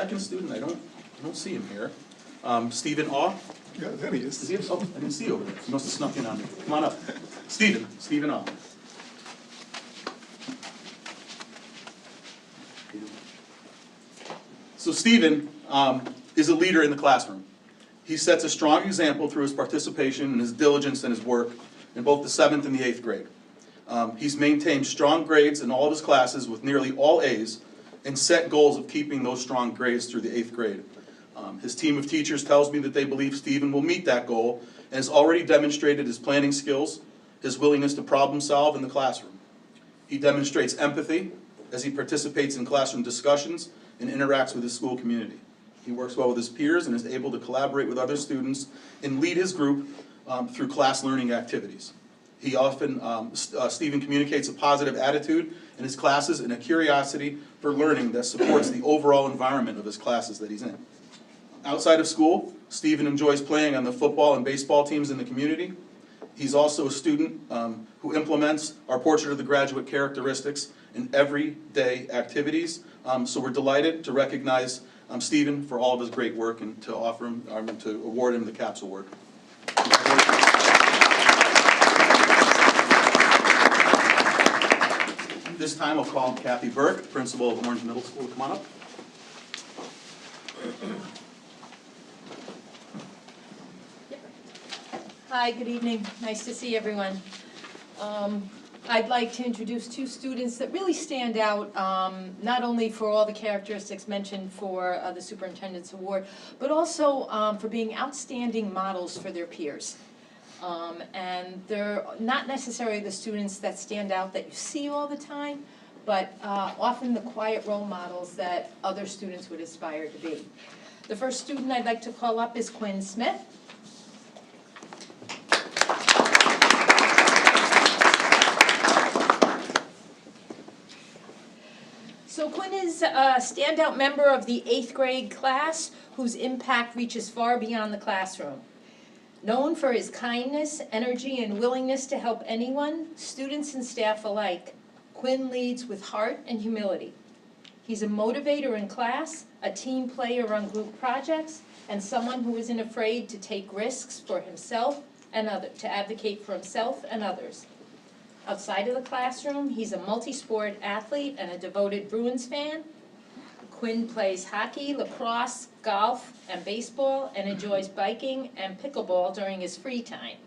second student, I don't see him here. Stephen Aw. Yeah, there he is. Is he? Oh, I didn't see you over there. He must have snuck in on me. Come on up. Stephen Aw. So Stephen is a leader in the classroom. He sets a strong example through his participation and his diligence and his work in both the 7th and the 8th grade. He's maintained strong grades in all of his classes with nearly all A's and set goals of keeping those strong grades through the 8th grade. His team of teachers tells me that they believe Stephen will meet that goal and has already demonstrated his planning skills, his willingness to problem solve in the classroom. He demonstrates empathy as he participates in classroom discussions and interacts with his school community. He works well with his peers and is able to collaborate with other students and lead his group through class learning activities. He often, Stephen communicates a positive attitude in his classes and a curiosity for learning that supports the overall environment of his classes that he's in. Outside of school, Stephen enjoys playing on the football and baseball teams in the community. He's also a student who implements our Portrait of the Graduate characteristics in everyday activities. So we're delighted to recognize Stephen for all of his great work and to offer him, to award him the CAPS Award. This time I'll call Kathy Burke, principal of Orange Middle School, to come on up. Hi, good evening. Nice to see everyone. I'd like to introduce two students that really stand out, not only for all the characteristics mentioned for the Superintendent's Award, but also for being outstanding models for their peers. And they're not necessarily the students that stand out that you see all the time, but often the quiet role models that other students would aspire to be. The first student I'd like to call up is Quinn Smith. So Quinn is a standout member of the 8th grade class whose impact reaches far beyond the classroom. Known for his kindness, energy, and willingness to help anyone, students and staff alike, Quinn leads with heart and humility. He's a motivator in class, a team player on group projects, and someone who isn't afraid to take risks for himself and to advocate for himself and others. Outside of the classroom, he's a multi-sport athlete and a devoted Bruins fan. Quinn plays hockey, lacrosse, golf, and baseball, and enjoys biking and pickleball during his free time.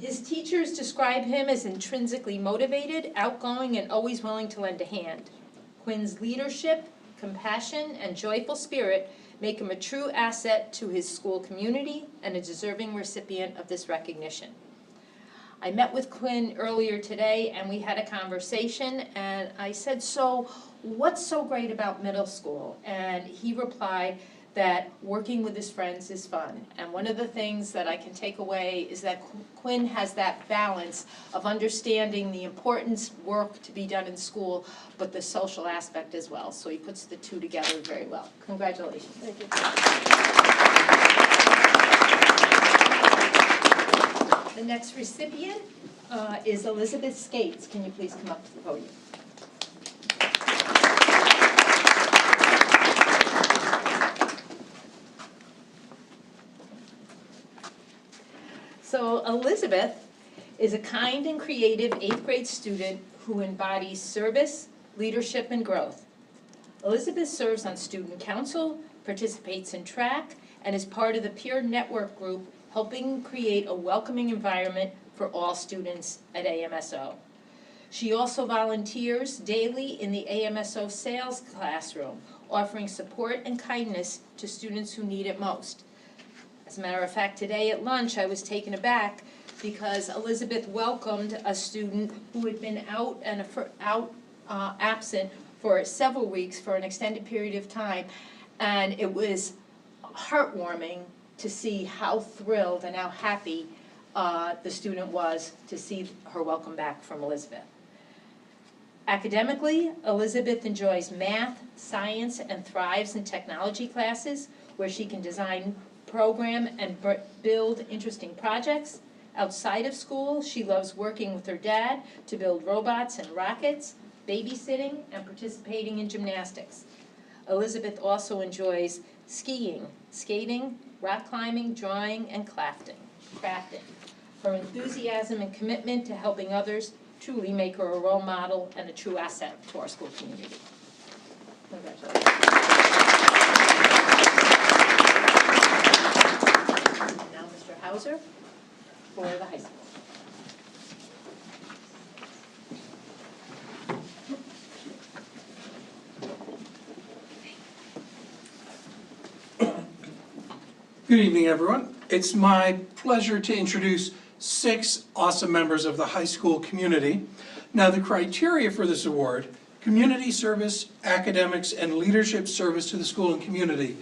His teachers describe him as intrinsically motivated, outgoing, and always willing to lend a hand. Quinn's leadership, compassion, and joyful spirit make him a true asset to his school community and a deserving recipient of this recognition. I met with Quinn earlier today and we had a conversation and I said, so what's so great about middle school? And he replied that working with his friends is fun. And one of the things that I can take away is that Quinn has that balance of understanding the important work to be done in school, but the social aspect as well. So he puts the two together very well. Congratulations. Thank you. The next recipient is Elizabeth Skates. Can you please come up to the podium? So Elizabeth is a kind and creative 8th grade student who embodies service, leadership, and growth. Elizabeth serves on student council, participates in track, and is part of the peer network group helping create a welcoming environment for all students at AMSO. She also volunteers daily in the AMSO sales classroom, offering support and kindness to students who need it most. As a matter of fact, today at lunch I was taken aback because Elizabeth welcomed a student who had been absent for several weeks for an extended period of time, and it was heartwarming to see how thrilled and how happy the student was to see her welcome back from Elizabeth. Academically, Elizabeth enjoys math, science, and thrives in technology classes where she can design, program, and build interesting projects. Outside of school, she loves working with her dad to build robots and rockets, babysitting, and participating in gymnastics. Elizabeth also enjoys skiing, skating, rock climbing, drawing, and crafting. Her enthusiasm and commitment to helping others truly make her a role model and a true asset to our school community. Congratulations. Now Mr. Hauser for the high school. Good evening, everyone. It's my pleasure to introduce 6 awesome members of the high school community. Now, the criteria for this award: community service, academics, and leadership service to the school and community,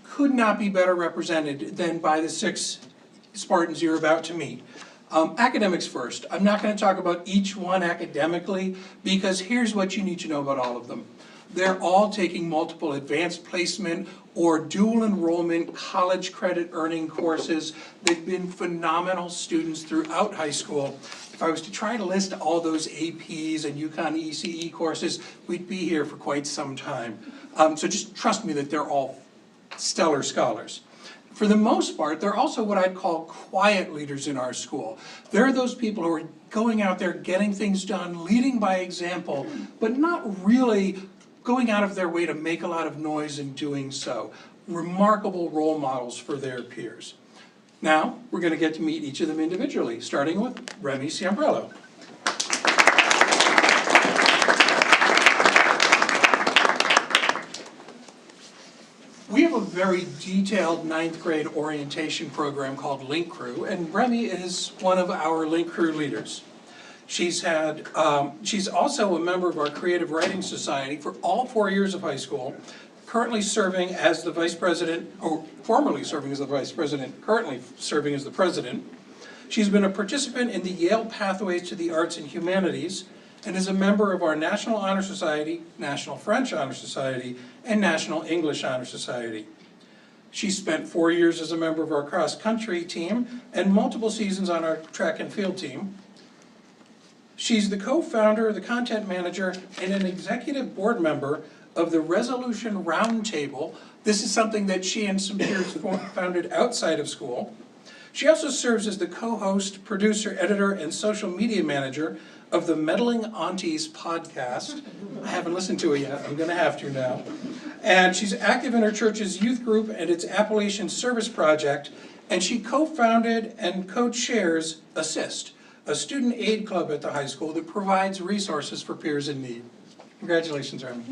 could not be better represented than by the 6 Spartans you're about to meet. Academics first. I'm not going to talk about each one academically, because here's what you need to know about all of them. They're all taking multiple advanced placement or dual enrollment college credit earning courses. They've been phenomenal students throughout high school. If I was to try to list all those APs and UConn ECE courses, we'd be here for quite some time. So just trust me that they're all stellar scholars. For the most part, they're also what I'd call quiet leaders in our school. They're those people who are going out there, getting things done, leading by example, but not really going out of their way to make a lot of noise in doing so. Remarkable role models for their peers. Now, we're going to get to meet each of them individually, starting with Remy Ciambrello. We have a very detailed 9th grade orientation program called Link Crew, and Remy is one of our Link Crew leaders. She's also a member of our Creative Writing Society for all 4 years of high school, currently serving as the vice president, or formerly serving as the vice president, currently serving as the president. She's been a participant in the Yale Pathways to the Arts and Humanities, and is a member of our National Honor Society, National French Honor Society, and National English Honor Society. She spent 4 years as a member of our cross-country team and multiple seasons on our track and field team. She's the co-founder, the content manager, and an executive board member of the Resolution Roundtable. This is something that she and some peers founded outside of school. She also serves as the co-host, producer, editor, and social media manager of the Meddling Aunties podcast. I haven't listened to it yet, I'm gonna have to now. And she's active in her church's youth group and its Appalachian Service Project, and she co-founded and co-chairs Assist, a student aid club at the high school that provides resources for peers in need. Congratulations, Remy.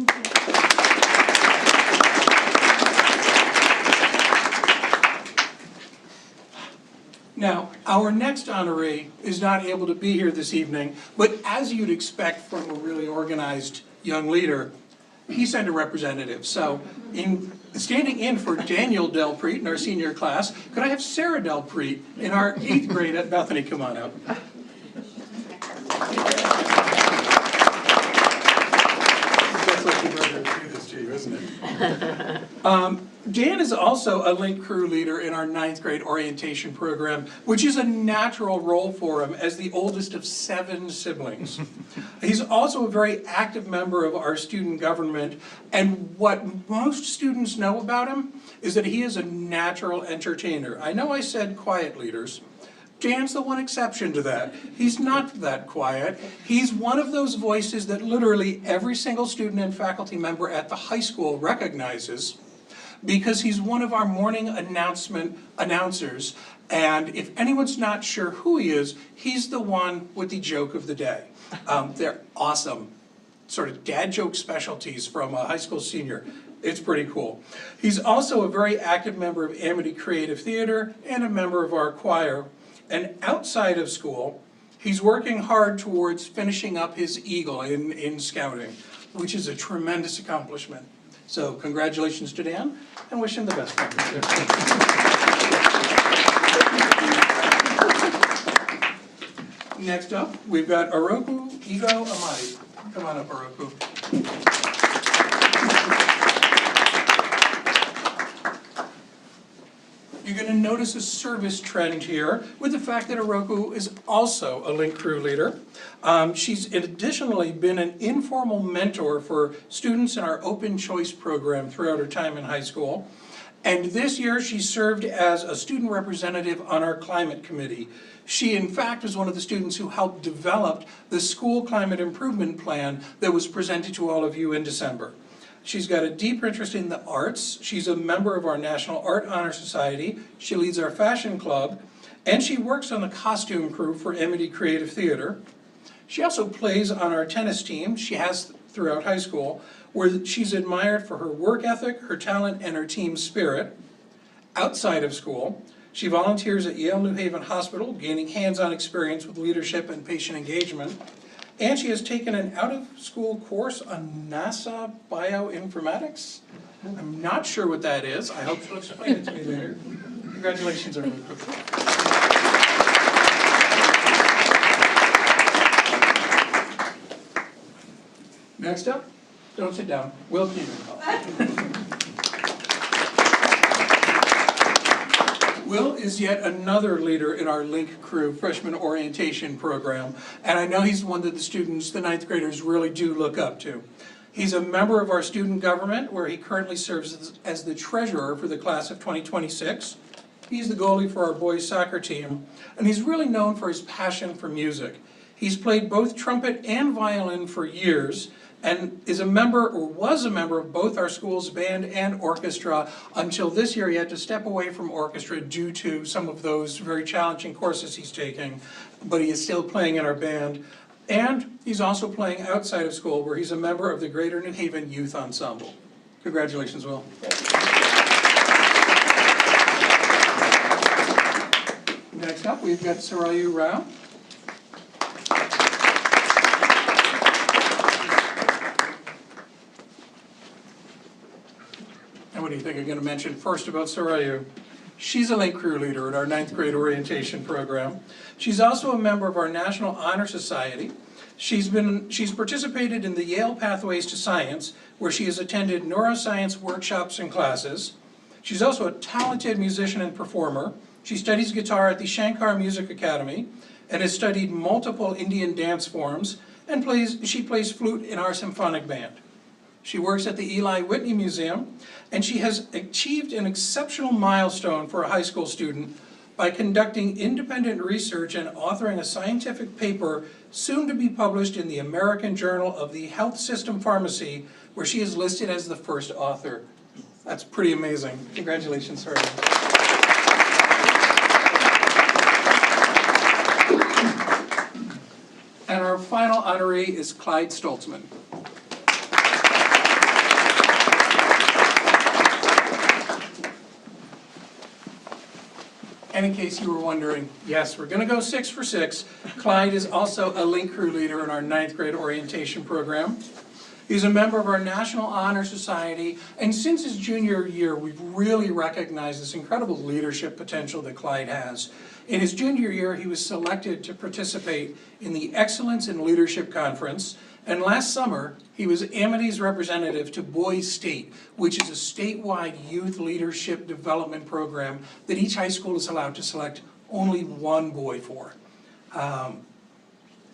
Now, our next honoree is not able to be here this evening, but as you'd expect from a really organized young leader, he sent a representative. So, standing in for Daniel Delpreet in our senior class, could I have Sarah Delpreet in our 8th grade at Bethany come on up? That's like your brother do this to you, isn't it? Dan is also a Link Crew leader in our 9th grade orientation program, which is a natural role for him as the oldest of 7 siblings. He's also a very active member of our student government, and what most students know about him is that he is a natural entertainer. I know I said quiet leaders. Dan's the one exception to that. He's not that quiet. He's one of those voices that literally every single student and faculty member at the high school recognizes, because he's one of our morning announcers, and if anyone's not sure who he is, he's the one with the joke of the day. They're awesome, sort of dad joke specialties from a high school senior. It's pretty cool. He's also a very active member of Amity Creative Theater and a member of our choir. And outside of school, he's working hard towards finishing up his Eagle in scouting, which is a tremendous accomplishment. So congratulations to Dan, and wish him the best. Next up, we've got Oroku Igo Amadi. Come on up, Oroku. You're going to notice a service trend here with the fact that Oroku is also a Link Crew leader. She's additionally been an informal mentor for students in our Open Choice program throughout her time in high school. And this year she served as a student representative on our climate committee. She in fact was one of the students who helped develop the school climate improvement plan that was presented to all of you in December. She's got a deep interest in the arts. She's a member of our National Art Honor Society. She leads our fashion club, and she works on the costume crew for Amity Creative Theater. She also plays on our tennis team. She has throughout high school, where she's admired for her work ethic, her talent, and her team spirit. Outside of school, she volunteers at Yale New Haven Hospital, gaining hands-on experience with leadership and patient engagement. And she has taken an out-of-school course on NASA bioinformatics. I'm not sure what that is. I hope she'll explain it to me later. Congratulations, everyone. Next up, don't sit down, Will Keenan. Will is yet another leader in our Link Crew freshman orientation program, and I know he's one that the students, the ninth graders, really do look up to. He's a member of our student government, where he currently serves as the treasurer for the class of 2026. He's the goalie for our boys soccer team, and he's really known for his passion for music. He's played both trumpet and violin for years, and is a member, or was a member, of both our school's band and orchestra until this year. He had to step away from orchestra due to some of those very challenging courses he's taking, but he is still playing in our band. And he's also playing outside of school, where he's a member of the Greater New Haven Youth Ensemble. Congratulations, Will. Next up, we've got Sarayu Rao. And what do you think I'm going to mention first about Sarayu? She's a Link Crew leader in our 9th grade orientation program. She's also a member of our National Honor Society. She's participated in the Yale Pathways to Science, where she has attended neuroscience workshops and classes. She's also a talented musician and performer. She studies guitar at the Shankar Music Academy and has studied multiple Indian dance forms, and she plays flute in our symphonic band. She works at the Eli Whitney Museum, and she has achieved an exceptional milestone for a high school student by conducting independent research and authoring a scientific paper soon to be published in the American Journal of the Health System Pharmacy, where she is listed as the first author. That's pretty amazing. Congratulations, Sarah. And our final honoree is Clyde Stoltzman. And in case you were wondering, yes, we're going to go 6 for 6. Clyde is also a Link Crew leader in our 9th grade orientation program. He's a member of our National Honor Society, and since his junior year, we've really recognized this incredible leadership potential that Clyde has. In his junior year, he was selected to participate in the Excellence in Leadership Conference, and last summer, he was Amity's representative to Boys State, which is a statewide youth leadership development program that each high school is allowed to select only one boy for.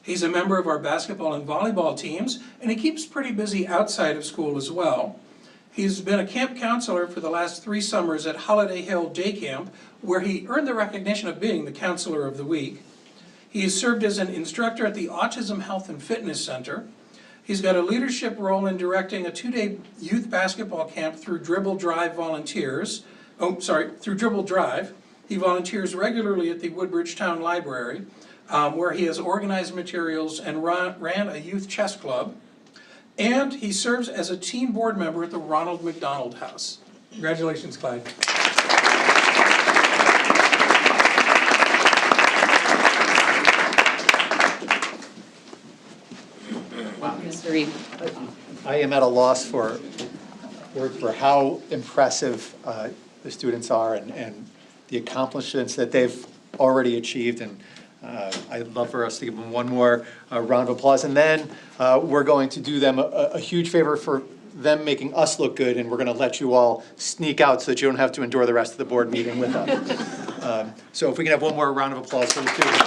He's a member of our basketball and volleyball teams, and he keeps pretty busy outside of school as well. He's been a camp counselor for the last 3 summers at Holiday Hill Day Camp, where he earned the recognition of being the Counselor of the Week. He has served as an instructor at the Autism Health and Fitness Center. He's got a leadership role in directing a 2-day youth basketball camp through Dribble Drive volunteers. Through Dribble Drive. He volunteers regularly at the Woodbridge Town Library, where he has organized materials and ran a youth chess club. And he serves as a teen board member at the Ronald McDonald House. Congratulations, Clyde. I am at a loss for how impressive the students are and the accomplishments that they've already achieved. And I'd love for us to give them one more round of applause. And then we're going to do them a huge favor for them making us look good, and we're going to let you all sneak out so that you don't have to endure the rest of the board meeting with us. So if we can have one more round of applause for the students.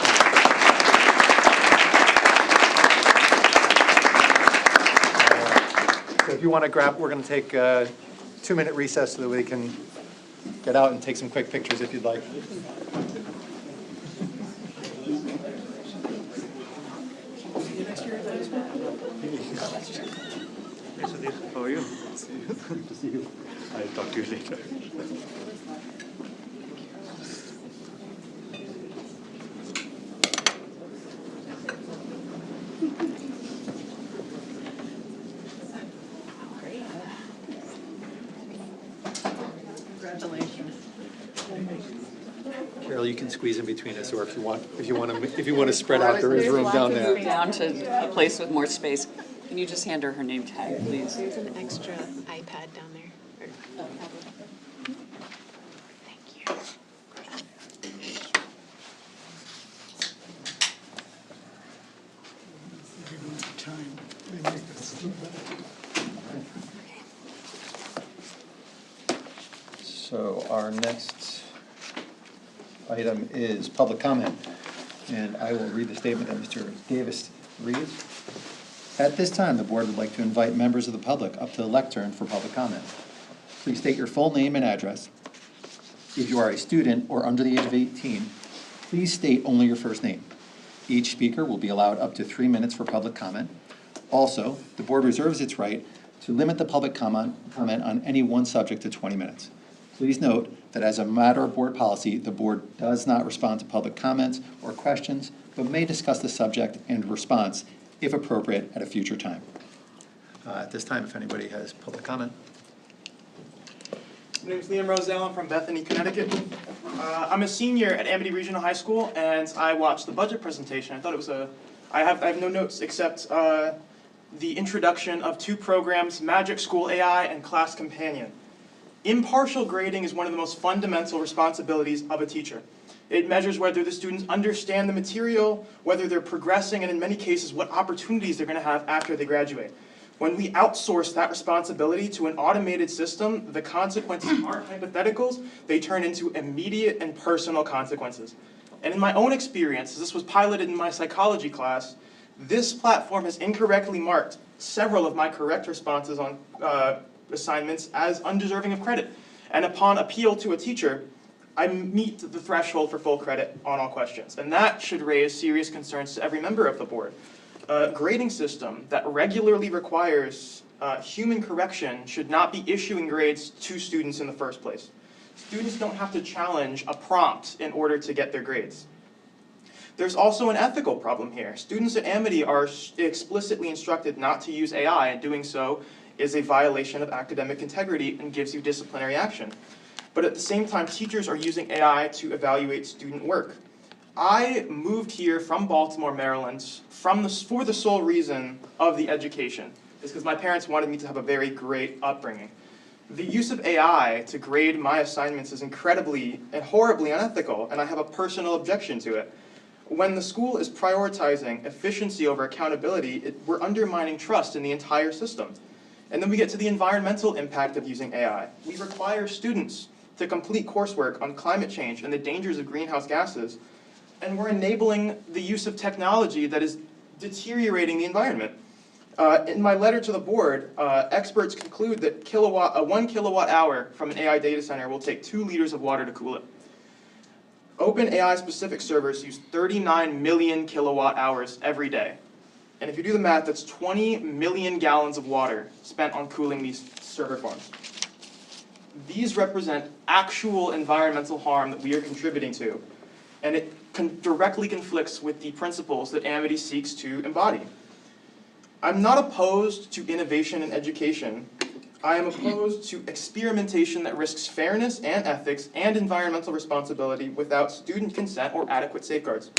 So if you want to grab, we're going to take a 2-minute recess so that we can get out and take some quick pictures if you'd like. How are you? Good to see you. I'll talk to you later. Congratulations. Carol, you can squeeze in between us, or if you want to spread out, there is room down there. Down to a place with more space. Can you just hand her name tag, please? There's an extra iPad down there. Thank you. So our next item is public comment, and I will read the statement that Mr. Davis reads. At this time, the board would like to invite members of the public up to the lectern for public comment. Please state your full name and address. If you are a student or under the age of 18, please state only your first name. Each speaker will be allowed up to 3 minutes for public comment. Also, the board reserves its right to limit the public comment on any one subject to 20 minutes. Please note that as a matter of board policy, the board does not respond to public comments or questions, but may discuss the subject and response, if appropriate, at a future time. At this time, if anybody has public comment. My name is Liam Roselle. I'm from Bethany, Connecticut. I'm a senior at Amity Regional High School, and I watched the budget presentation. I thought it was I have no notes except the introduction of 2 programs, Magic School AI and Class Companion. Impartial grading is one of the most fundamental responsibilities of a teacher. It measures whether the students understand the material, whether they're progressing, and in many cases, what opportunities they're going to have after they graduate. When we outsource that responsibility to an automated system, the consequences aren't hypotheticals, they turn into immediate and personal consequences. And in my own experience, as this was piloted in my psychology class, this platform has incorrectly marked several of my correct responses on assignments as undeserving of credit. And upon appeal to a teacher, I meet the threshold for full credit on all questions. And that should raise serious concerns to every member of the board. A grading system that regularly requires human correction should not be issuing grades to students in the first place. Students don't have to challenge a prompt in order to get their grades. There's also an ethical problem here. Students at Amity are explicitly instructed not to use AI, and doing so is a violation of academic integrity and gives you disciplinary action. But at the same time, teachers are using AI to evaluate student work. I moved here from Baltimore, Maryland, for the sole reason of the education. It's because my parents wanted me to have a very great upbringing. The use of AI to grade my assignments is incredibly and horribly unethical, and I have a personal objection to it. When the school is prioritizing efficiency over accountability, we're undermining trust in the entire system. And then we get to the environmental impact of using AI. We require students to complete coursework on climate change and the dangers of greenhouse gases, and we're enabling the use of technology that is deteriorating the environment. In my letter to the board, experts conclude that 1 kilowatt hour from an AI data center will take 2 liters of water to cool it. OpenAI specific servers use 39 million kilowatt hours every day. And if you do the math, that's 20 million gallons of water spent on cooling these server farms. These represent actual environmental harm that we are contributing to, and it directly conflicts with the principles that Amity seeks to embody. I'm not opposed to innovation in education. I am opposed to experimentation that risks fairness and ethics and environmental responsibility without student consent or adequate safeguards.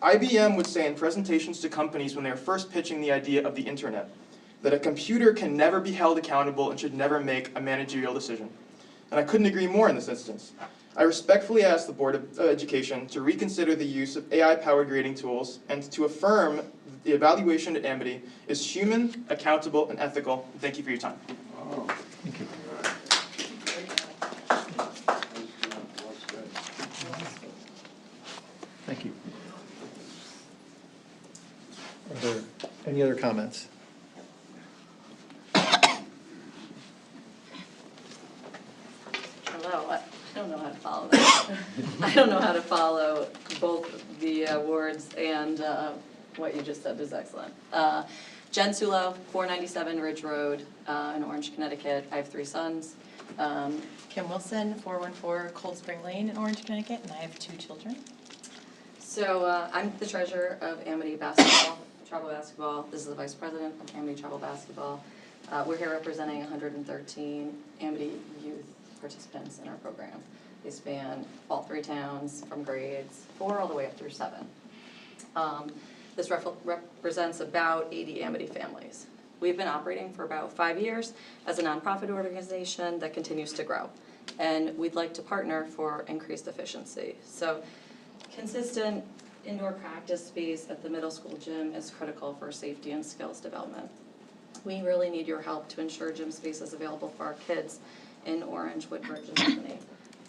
IBM would say in presentations to companies when they were first pitching the idea of the internet that a computer can never be held accountable and should never make a managerial decision. And I couldn't agree more in this instance. I respectfully ask the Board of Education to reconsider the use of AI-powered grading tools and to affirm that the evaluation at Amity is human, accountable, and ethical. Thank you for your time. Thank you. Thank you. Are there any other comments? Hello, I don't know how to follow that. I don't know how to follow both the words and what you just said is excellent. Jen Sulo, 497 Ridge Road in Orange, Connecticut. I have 3 sons. Kim Wilson, 414 Cold Spring Lane in Orange, Connecticut, and I have 2 children. So I'm the treasurer of Amity Basketball, Travel Basketball. This is the vice president of Amity Travel Basketball. We're here representing 113 Amity youth participants in our program. They span all 3 towns from grades 4 all the way up through 7. This represents about 80 Amity families. We've been operating for about 5 years as a nonprofit organization that continues to grow. And we'd like to partner for increased efficiency. So consistent indoor practice space at the middle school gym is critical for safety and skills development. We really need your help to ensure gym space is available for our kids in Orange, Woodbridge, and Albany.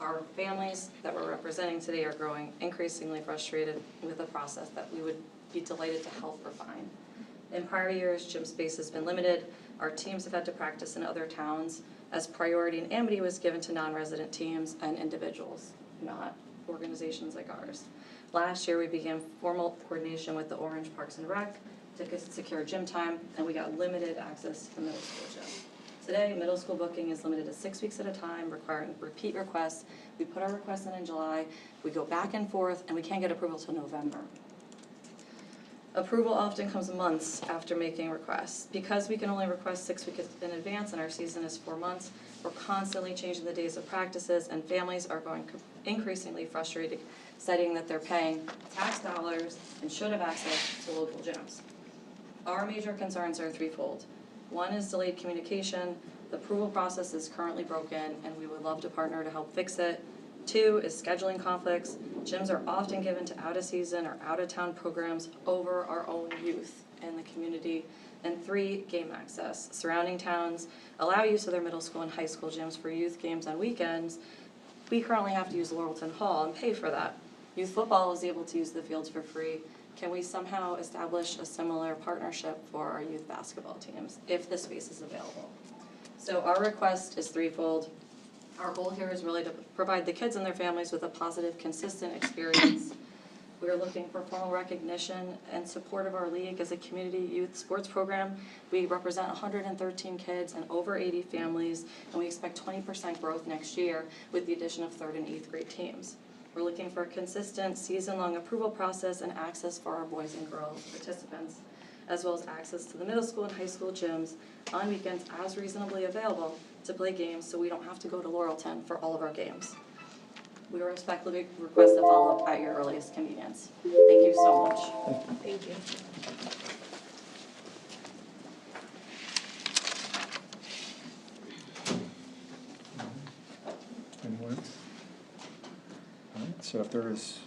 Our families that we're representing today are growing increasingly frustrated with the process that we would be delighted to help refine. In prior years, gym space has been limited. Our teams have had to practice in other towns as priority in Amity was given to non-resident teams and individuals, not organizations like ours. Last year, we began formal coordination with the Orange Parks and Rec to secure gym time, and we got limited access to the middle school gym. Today, middle school booking is limited to 6 weeks at a time, requiring repeat requests. We put our requests in July, we go back and forth, and we can't get approval till November. Approval often comes months after making requests. Because we can only request 6 weeks in advance and our season is 4 months, we're constantly changing the days of practices, and families are going increasingly frustrated, citing that they're paying tax dollars and should have access to local gyms. Our major concerns are threefold. One is delayed communication. The approval process is currently broken, and we would love to partner to help fix it. 2 is scheduling conflicts. Gyms are often given to out-of-season or out-of-town programs over our own youth in the community. And 3, game access. Surrounding towns allow use of their middle school and high school gyms for youth games on weekends. We currently have to use Laurelton Hall and pay for that. Youth football is able to use the fields for free. Can we somehow establish a similar partnership for our youth basketball teams if the space is available? So our request is threefold. Our goal here is really to provide the kids and their families with a positive, consistent experience. We are looking for formal recognition and support of our league as a community youth sports program. We represent 113 kids and over 80 families, and we expect 20% growth next year with the addition of 3rd and 8th grade teams. We're looking for a consistent season-long approval process and access for our boys and girls participants, as well as access to the middle school and high school gyms on weekends as reasonably available to play games so we don't have to go to Laurelton for all of our games. We respectfully request a follow-up at your earliest convenience. Thank you so much. Thank you. Anyone else? All right, so if there is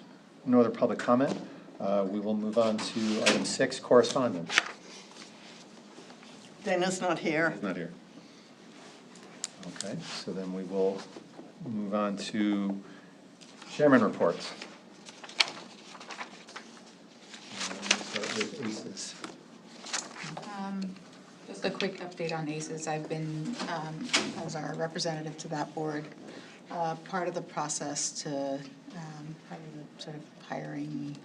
no other public comment, we will move on to item 6, correspondence. Dana's not here. He's not here. Okay, so then we will move on to chairman reports. We'll start with ACES. Just a quick update on ACES. I've been, as our representative to that board, part of the process to, part of the sort of hiring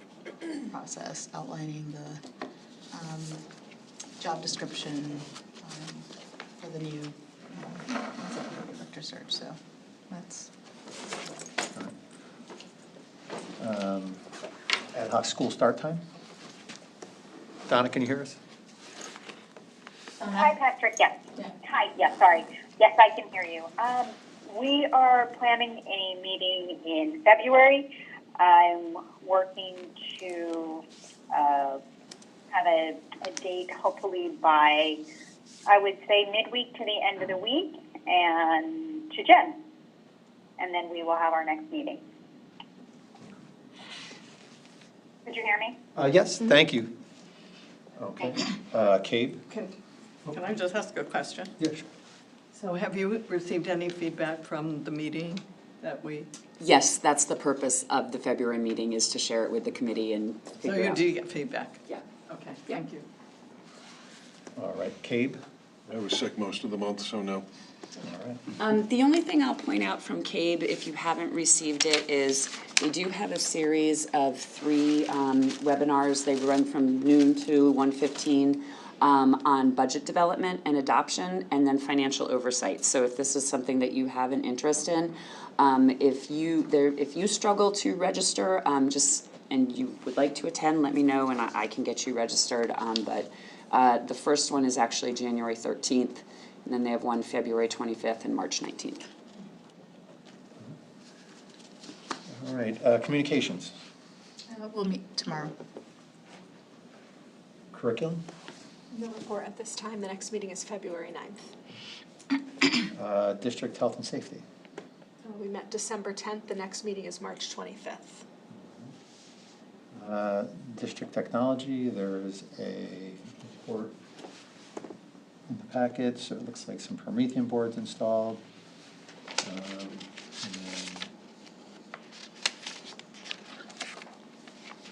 process, outlining the job description for the new executive director search. So that's. Ad hoc school start time? Donna, can you hear us? Hi, Patrick. Yes. Yeah. Hi. Yes. Sorry. Yes, I can hear you. We are planning a meeting in February. I'm working to have a date, hopefully by, I would say, midweek to the end of the week, and to Jen. and then we will have our next meeting. Did you hear me? Yes, thank you. Okay, Kate? Can I just ask a question? Yeah, sure. So have you received any feedback from the meeting that we, Yes, that's the purpose of the February meeting, is to share it with the committee and so figure you out. do get feedback? Yeah. Okay, thank you. All right, Cabe? I was sick most of the month, so no. All right. The only thing I'll point out from CABE, if you haven't received it, is we do have a series of 3 webinars. They run from noon to 1:15 on budget development and adoption, and then financial oversight. So if this is something that you have an interest in, if you struggle to register, and you would like to attend, let me know and I can get you registered. But the first one is actually January 13th. And then they have one February 25th and March 19th. All right, communications, We'll meet tomorrow. curriculum, No report at this time. The next meeting is February 9th. district health and safety. We met December 10th. The next meeting is March 25th. District technology, there is a report in the packet, so it looks like some Promethean boards installed. And then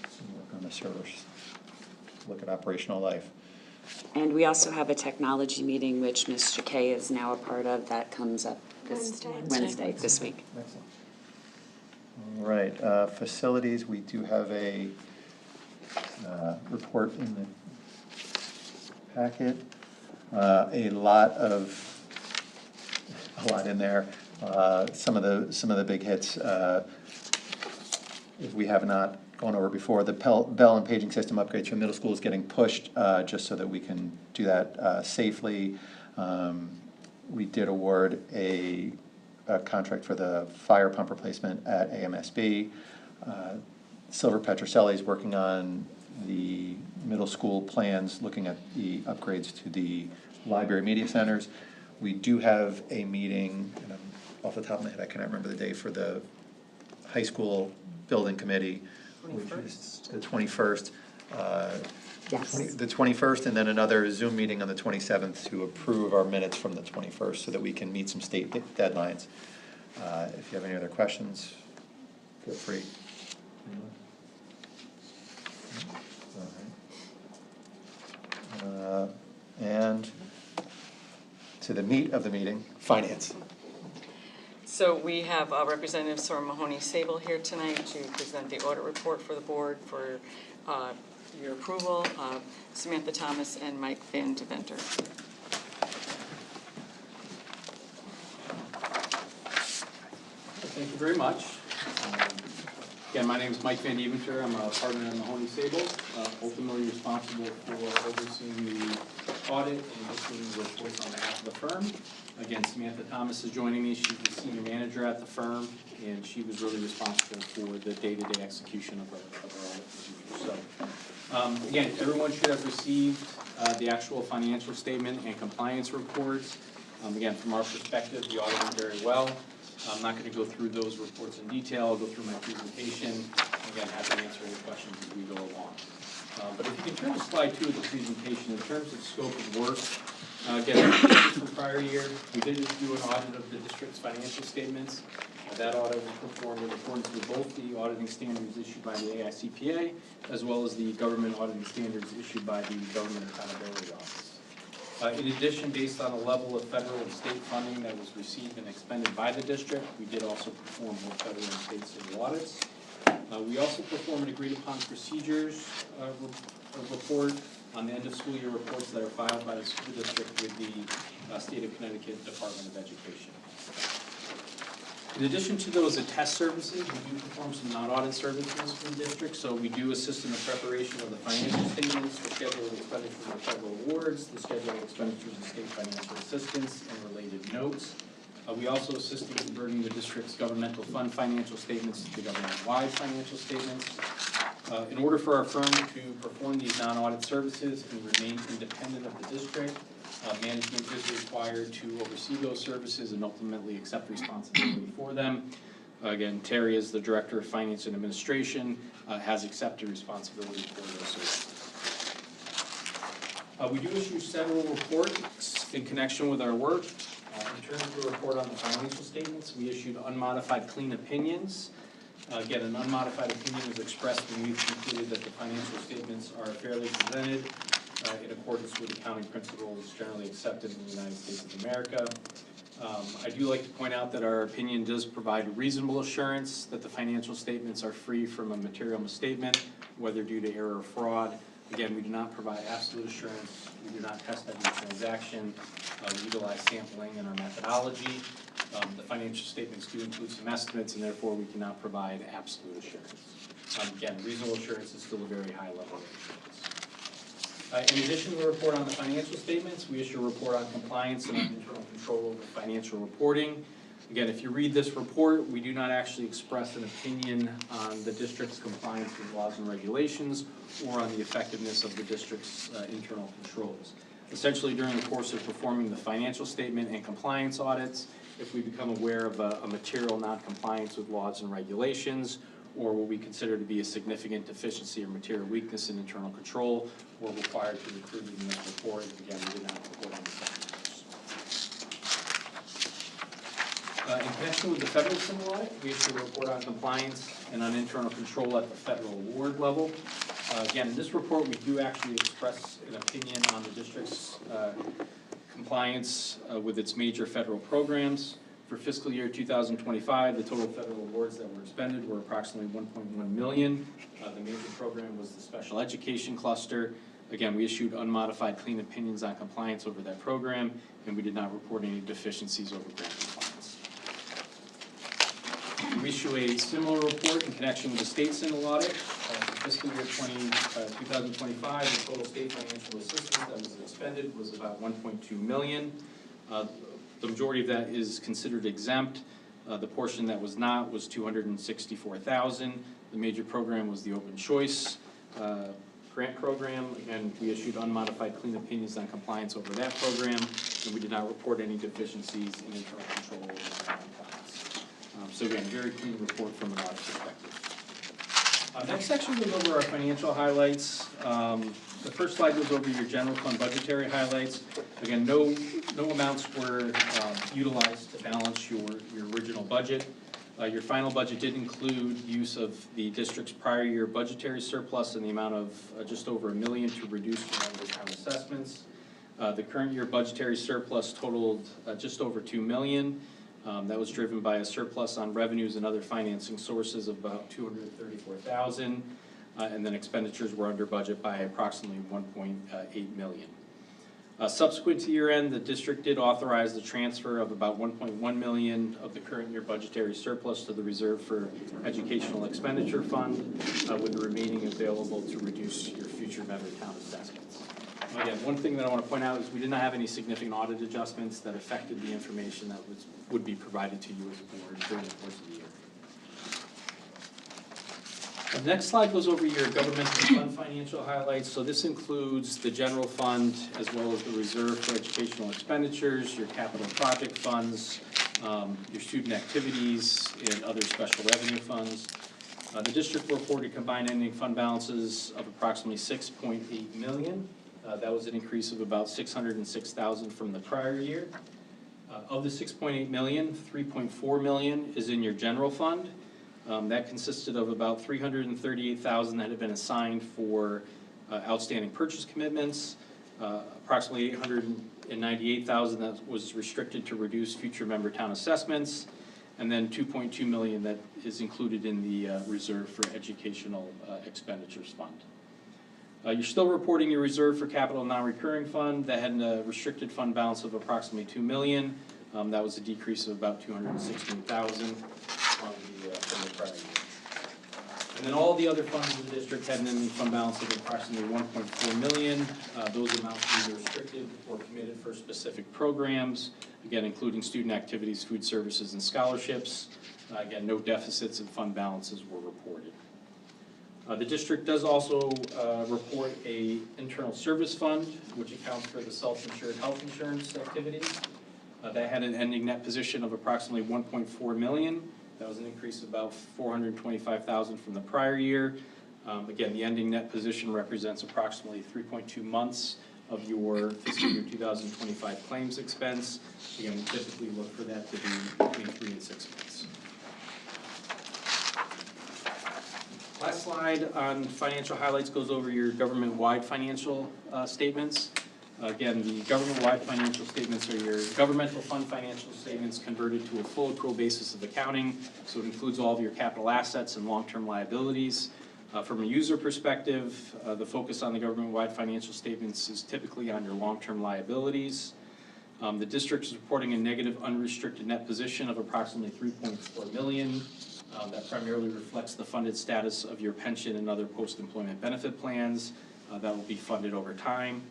some work on the servers, look at operational life. And we also have a technology meeting, which Ms. Shakay is now a part of. That comes up Wednesday this week. Excellent. All right, facilities, we do have a report in the packet. A lot in there. Some of the big hits, if we have not gone over before, the bell and paging system upgrades for middle school is getting pushed, just so that we can do that safely. We did award a contract for the fire pump replacement at AMSB. Silver Petroselli is working on the middle school plans, looking at the upgrades to the library media centers. We do have a meeting, and off the top of my head, I cannot remember the day, for the high school building committee, which is the 21st. Yes. The 21st, and then another Zoom meeting on the 27th to approve our minutes from the 21st, so that we can meet some state deadlines. If you have any other questions, feel free. And to the meat of the meeting, finance. So we have Representative Sora Mahoney-Sable here tonight to present the audit report for the board for your approval. Samantha Thomas and Mike Van Deventer. Thank you very much. Again, my name is Mike Van Deventer. I'm a partner in Mahoney-Sable, ultimately responsible for overseeing the audit and issuing the reports on behalf of the firm. Again, Samantha Thomas is joining me. She's the senior manager at the firm, and she was really responsible for the day-to-day execution of our audit procedure. So, again, everyone should have received the actual financial statement and compliance reports. Again, from our perspective, the audit went very well. I'm not going to go through those reports in detail. I'll go through my presentation. Again, happy to answer any questions as we go along. But if you can turn to slide 2 of the presentation, in terms of scope of work, again, from prior year, we did do an audit of the district's financial statements. That audit was performed in accordance with both the auditing standards issued by the AICPA, as well as the government auditing standards issued by the Government Accountability Office. In addition, based on a level of federal and state funding that was received and expended by the district, we did also perform both federal and state civil audits. We also perform an agreed upon procedures report on the end of school year reports that are filed by the school district with the State of Connecticut Department of Education. In addition to those attest services, we do perform some non-audit services for the district. So we do assist in the preparation of the financial statements, the schedule of expenditures of federal awards, the schedule of expenditures of state financial assistance, and related notes. We also assist in converting the district's governmental fund financial statements to government-wide financial statements. In order for our firm to perform these non-audit services and remain independent of the district, management is required to oversee those services and ultimately accept responsibility for them. Again, Terry, as the Director of Finance and Administration, has accepted responsibility for those services. We do issue several reports in connection with our work. In terms of the report on the financial statements, we issued unmodified clean opinions. Again, an unmodified opinion was expressed when we concluded that the financial statements are fairly presented in accordance with accounting principles generally accepted in the United States of America. I do like to point out that our opinion does provide reasonable assurance that the financial statements are free from a material misstatement, whether due to error or fraud. Again, we do not provide absolute assurance. We do not test every transaction. We utilize sampling in our methodology. The financial statements do include some estimates, and therefore we cannot provide absolute assurance. Again, reasonable assurance is still a very high level of assurance. In addition to the report on the financial statements, we issue a report on compliance and on internal control over financial reporting. Again, if you read this report, we do not actually express an opinion on the district's compliance with laws and regulations or on the effectiveness of the district's internal controls. Essentially, during the course of performing the financial statement and compliance audits, if we become aware of a material non-compliance with laws and regulations, or what we consider to be a significant deficiency or material weakness in internal control, we're required to include it in this report. Again, we did not report on this. In connection with the federal civil audit, we issue a report on compliance and on internal control at the federal award level. Again, in this report, we do actually express an opinion on the district's compliance with its major federal programs. For fiscal year 2025, the total federal awards that were expended were approximately $1.1 million. The major program was the special education cluster. Again, we issued unmodified clean opinions on compliance over that program, and we did not report any deficiencies over grant compliance. We issue a similar report in connection with the state single audit. For fiscal year 2025, the total state financial assistance that was expended was about $1.2 million. The majority of that is considered exempt. The portion that was not was $264,000. The major program was the Open Choice grant program. Again, we issued unmodified clean opinions on compliance over that program, and we did not report any deficiencies in internal control over the grant compliance. So again, very clean report from an audit perspective. Next section goes over our financial highlights. The first slide goes over your general fund budgetary highlights. Again, no amounts were utilized to balance your original budget. Your final budget did include use of the district's prior year budgetary surplus in the amount of just over $1 million to reduce your number of town assessments. The current year budgetary surplus totaled just over $2 million. That was driven by a surplus on revenues and other financing sources of about $234,000, and then expenditures were under budget by approximately $1.8 million. Subsequent to year end, the district did authorize the transfer of about $1.1 million of the current year budgetary surplus to the Reserve for Educational Expenditure Fund, with the remaining available to reduce your future member town assessments. Again, one thing that I want to point out is we did not have any significant audit adjustments that affected the information that would be provided to you as a board during the course of the year. The next slide goes over your governmental fund financial highlights. So this includes the general fund as well as the Reserve for Educational Expenditures, your capital project funds, your student activities, and other special revenue funds. The district reported combined ending fund balances of approximately $6.8 million. That was an increase of about $606,000 from the prior year. Of the $6.8 million, $3.4 million is in your general fund. That consisted of about $338,000 that had been assigned for outstanding purchase commitments, approximately $898,000 that was restricted to reduce future member town assessments, and then $2.2 million that is included in the Reserve for Educational Expenditures Fund. You're still reporting your Reserve for Capital Non-Recurring Fund that had a restricted fund balance of approximately $2 million. That was a decrease of about $216,000 from the prior year. And then all the other funds in the district had an ending fund balance of approximately $1.4 million. Those amounts were restricted or committed for specific programs, again, including student activities, food services, and scholarships. Again, no deficits and fund balances were reported. The district does also report a internal service fund, which accounts for the self-insured health insurance activities. That had an ending net position of approximately 1.4 million. That was an increase of about 425,000 from the prior year. Again, the ending net position represents approximately 3.2 months of your fiscal year 2025 claims expense. Again, we typically look for that to be between 3 and 6 months. Last slide on financial highlights goes over your government-wide financial statements. Again, the government-wide financial statements are your governmental fund financial statements converted to a full accrual basis of accounting. So it includes all of your capital assets and long-term liabilities. From a user perspective, the focus on the government-wide financial statements is typically on your long-term liabilities. The district is reporting a negative unrestricted net position of approximately 3.4 million. That primarily reflects the funded status of your pension and other post-employment benefit plans. That will be funded over time.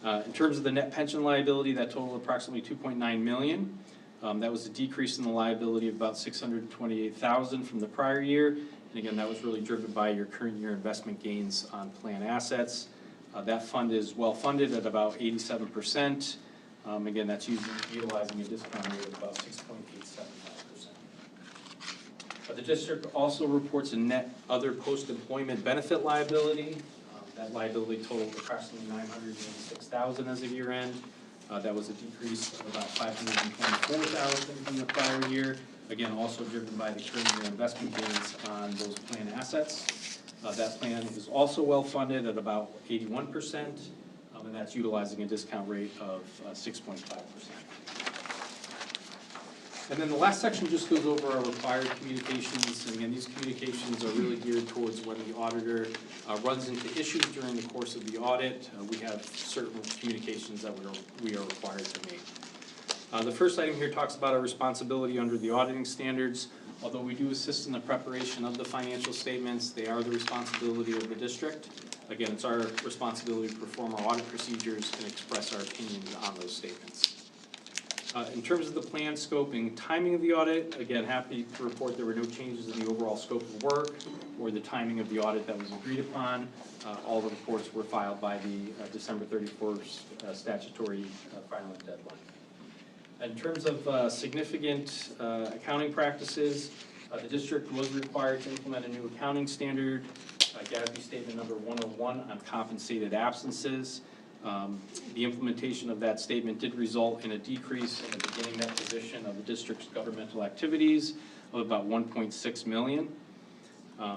In terms of the net pension liability, that totaled approximately 2.9 million. That was a decrease in the liability of about 628,000 from the prior year. And again, that was really driven by your current year investment gains on plan assets. That fund is well funded at about 87%. Again, that's utilizing a discount rate of about 6.875%. The district also reports a net other post-employment benefit liability. That liability totaled approximately 986,000 as of year end. That was a decrease of about 524,000 from the prior year. Again, also driven by the current year investment gains on those plan assets. That plan is also well funded at about 81%, and that's utilizing a discount rate of 6.5%. And then the last section just goes over our required communications. And again, these communications are really geared towards when the auditor runs into issues during the course of the audit. We have certain communications that we are required to make. The first item here talks about our responsibility under the auditing standards. Although we do assist in the preparation of the financial statements, they are the responsibility of the district. Again, it's our responsibility to perform our audit procedures and express our opinions on those statements. In terms of the plan, scope, and timing of the audit, again, happy to report there were no changes in the overall scope of work or the timing of the audit that was agreed upon. All the reports were filed by the December 31st statutory filing deadline. In terms of significant accounting practices, the district was required to implement a new accounting standard, GASB statement number 101 on compensated absences. The implementation of that statement did result in a decrease in the beginning net position of the district's governmental activities of about 1.6 million.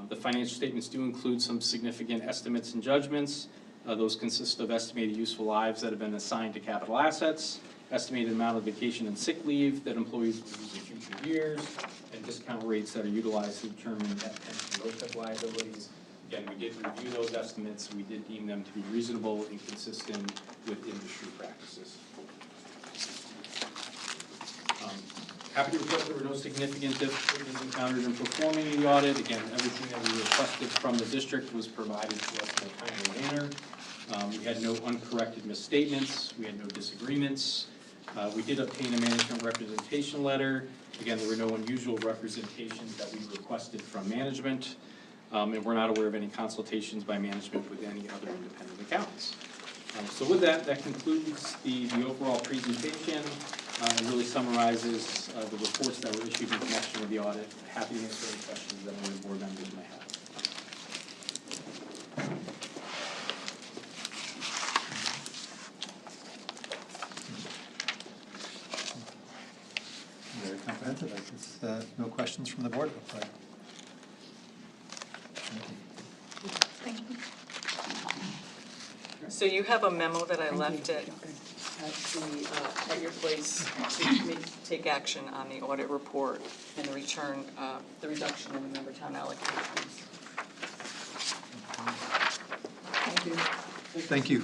The financial statements do include some significant estimates and judgments. Those consist of estimated useful lives that have been assigned to capital assets, estimated amount of vacation and sick leave that employees will use in future years, and discount rates that are utilized to determine net pension and OPEB liabilities. Again, we did review those estimates. We did deem them to be reasonable and consistent with industry practices. Happy to report there were no significant difficulties encountered in performing the audit. Again, everything that we requested from the district was provided to us in a timely manner. We had no uncorrected misstatements. We had no disagreements. We did obtain a management representation letter. Again, there were no unusual representations that we requested from management. And we're not aware of any consultations by management with any other independent accountants. So with that, that concludes the overall presentation. It really summarizes the reports that were issued in connection with the audit. Happy to answer any questions that any of the board members may have. Very comprehensive. I guess, no questions from the board. Thank you. So you have a memo that I left at your place to take action on the audit report and the reduction in the member town allocations. Thank you. Thank you.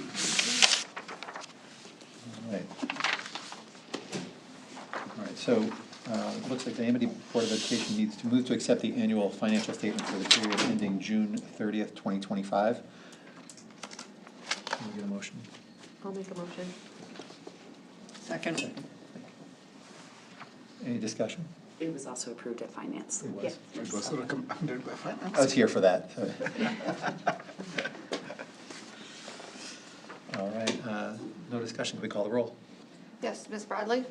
All right, so it looks like the Amity Board of Education needs to move to accept the annual financial statement for the period ending June 30th, 2025. Can we get a motion? I'll make a motion. Second. Any discussion? It was also approved at finance. It was. It was recommended by finance. I was here for that. All right, no discussion, can we call the roll? Yes, Ms. Bradley?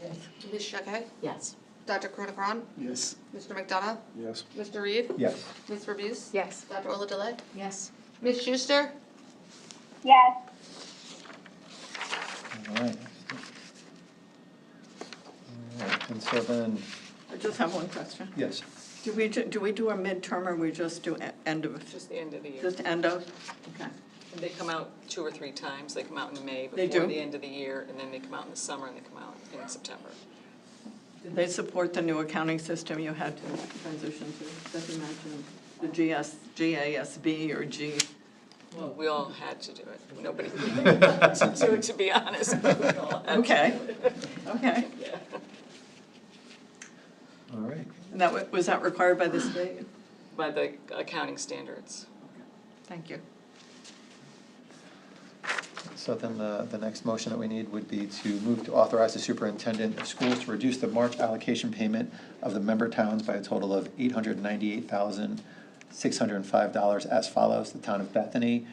Yes. Ms. Sheckey? Yes. Dr. Kronikron? Yes. Mr. McDonough? Yes. Mr. Reed? Yes. Ms. Rebuse? Yes. Dr. Oladile? Yes. Ms. Schuster? Yes. All right. All right, and so then, I just have one question. yes, Do we do a midterm or we just do end of, Just the end of the year. just end of? Okay. And they come out 2 or 3 times. They come out in May They before do? the end of the year, and then they come out in the summer, and they come out in September. Did they support the new accounting system you had to transition to? Does it mention the GASB or G? Well, we all had to do it. Nobody wanted to do it, to be honest. But we all had to Okay. do it. Okay. Yeah. all right. And that, was that required by the state? By the accounting standards. Thank you. So then the next motion that we need would be to move to authorize the superintendent of schools to reduce the March allocation payment of the member towns by a total of $898,605 as follows. The town of Bethany,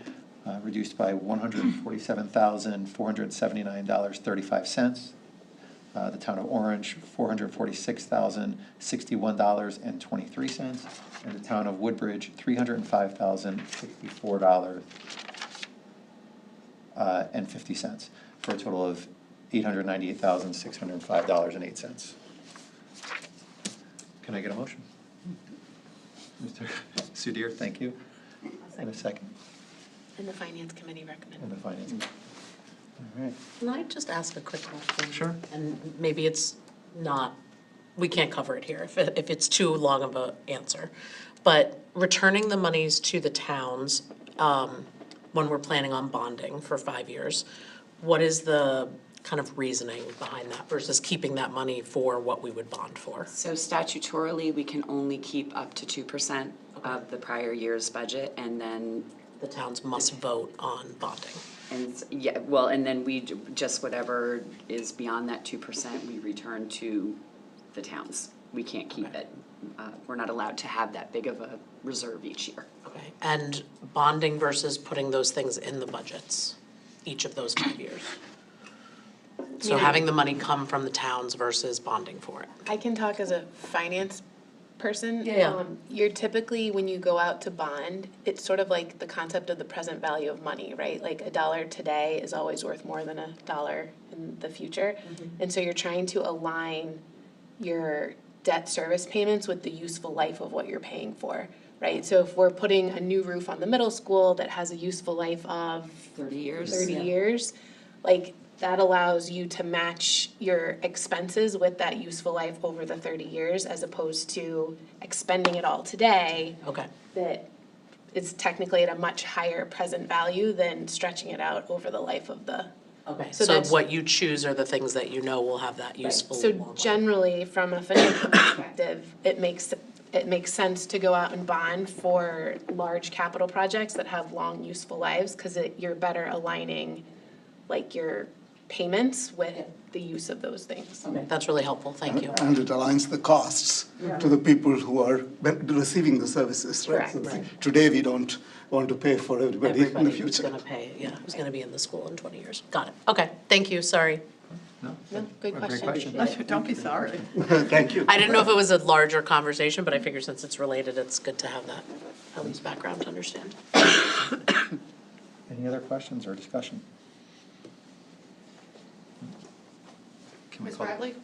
reduced by $147,479.35. The town of Orange, $446,061.23. And the town of Woodbridge, $305,064 and 50 cents, for a total of $898,605.08. Can I get a motion? Mr. Sudhir, thank you. And a second. And the finance committee recommended. And the finance. All right. Can I just ask a quick question? Sure. And maybe it's not, we can't cover it here if it's too long of an answer. But returning the monies to the towns, when we're planning on bonding for 5 years, what is the kind of reasoning behind that versus keeping that money for what we would bond for? So statutorily, we can only keep up to 2% of the prior year's budget, and then, The towns must vote on bonding. and, yeah, well, and then we, just whatever is beyond that 2%, we return to the towns. We can't keep it. We're not allowed to have that big of a reserve each year. Okay, and bonding versus putting those things in the budgets, each of those 5 years? So Yeah. having the money come from the towns versus bonding for it? I can talk as a finance person. Yeah. You're typically, when you go out to bond, it's sort of like the concept of the present value of money, right? Like $1 today is always worth more than $1 in the future. And so you're trying to align your debt service payments with the useful life of what you're paying for, right? So if we're putting a new roof on the middle school that has a useful life of 30 years. 30 Yeah. years, like that allows you to match your expenses with that useful life over the 30 years as opposed to expending it all today. Okay. That is technically at a much higher present value than stretching it out over the life of the. Okay, So so that's- what you choose are the things that you know will have that useful. So long life. generally, from a financial perspective, it makes sense to go out and bond for large capital projects that have long useful lives, because you're better aligning like your payments with the use of those things. Okay, that's really helpful, thank you. And it aligns the costs to the people who are receiving the services, right? So Correct. today, we don't want to pay for everybody in the Everybody who's future. gonna pay, yeah, who's gonna be in the school in 20 years. Got it, okay, thank you, sorry. No? No, good A question. Great question. Don't be sorry. Thank you. I didn't know if it was a larger conversation, but I figure since it's related, it's good to have that, at least background to understand. Any other questions or discussion? Can we Ms. call- Bradley?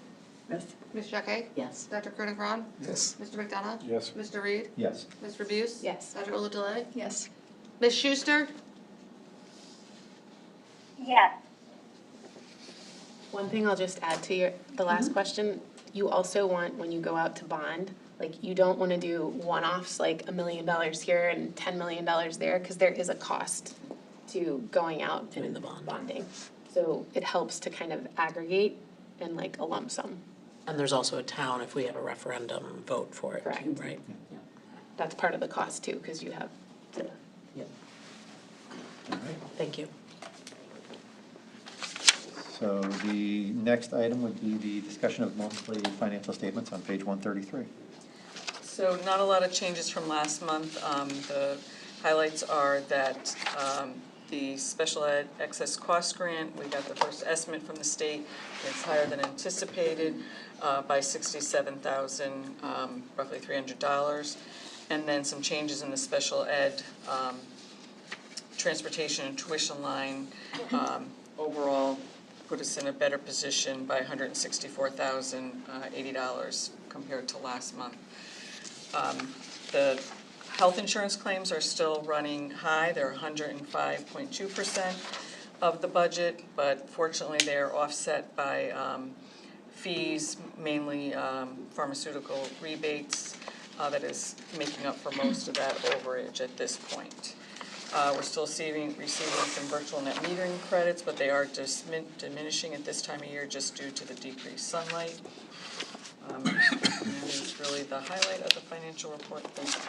Yes. Ms. Sheckey? Yes. Dr. Kronikron? Yes. Mr. McDonough? Yes. Mr. Reed? Yes. Ms. Rebuse? Yes. Dr. Oladile? Yes. Ms. Schuster? Yes. One thing I'll just add to the last question, you also want, when you go out to bond, like, you don't wanna do one-offs, like $1 million here and $10 million there, cause there is a cost to going out Doing and the bond. bonding. So it helps to kind of aggregate and like a lump sum. And there's also a town, if we have a referendum, vote for it too, Correct. right? That's part of the cost too, cause you have to. Yep. All right. Thank you. So the next item would be the discussion of monthly financial statements on page 133. So not a lot of changes from last month. The highlights are that the special ed excess cost grant, we got the first estimate from the state. It's higher than anticipated by $67,000, roughly $300. And then some changes in the special ed transportation and tuition line. Overall, put us in a better position by $164,080 compared to last month. The health insurance claims are still running high. They're 105.2% of the budget, but fortunately they're offset by fees, mainly pharmaceutical rebates, that is making up for most of that overage at this point. We're still receiving some virtual net metering credits, but they are just diminishing at this time of year just due to the decreased sunlight. And that is really the highlight of the financial report. Thank you.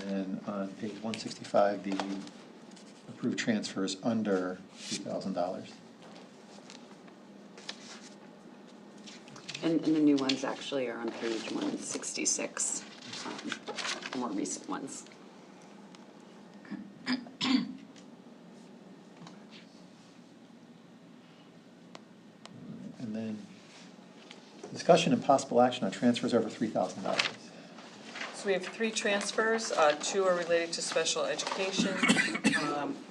And then on page 165, the approved transfers under $2,000. And the new ones actually are on page 166, more recent ones. And then discussion and possible action on transfers over $3,000. So we have 3 transfers. 2 are related to special education.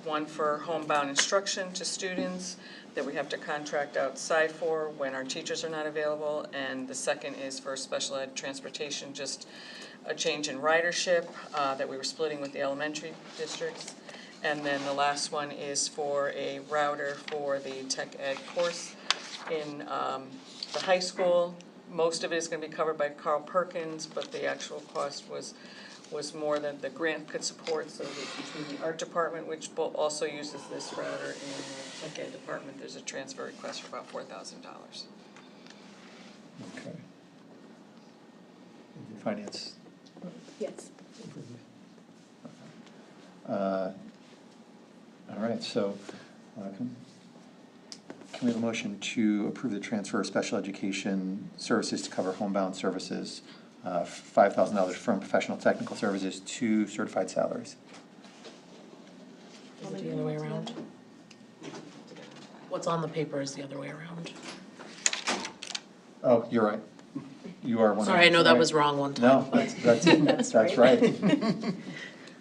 One for homebound instruction to students that we have to contract outside for when our teachers are not available. And the second is for special ed transportation, just a change in ridership that we were splitting with the elementary districts. And then the last one is for a router for the tech ed course in the high school. Most of it is going to be covered by Carl Perkins, but the actual cost was more than the grant could support. So between the art department, which also uses this router, and the tech ed department, there's a transfer request for about $4,000. Okay. Finance. Yes. All right, so can we have a motion to approve the transfer of special education services to cover homebound services, $5,000 from professional technical services to certified salaries? Is it the other way around? What's on the paper is the other way around. Oh, you're right. You are one. Sorry, I know that was wrong one time. No, that's right.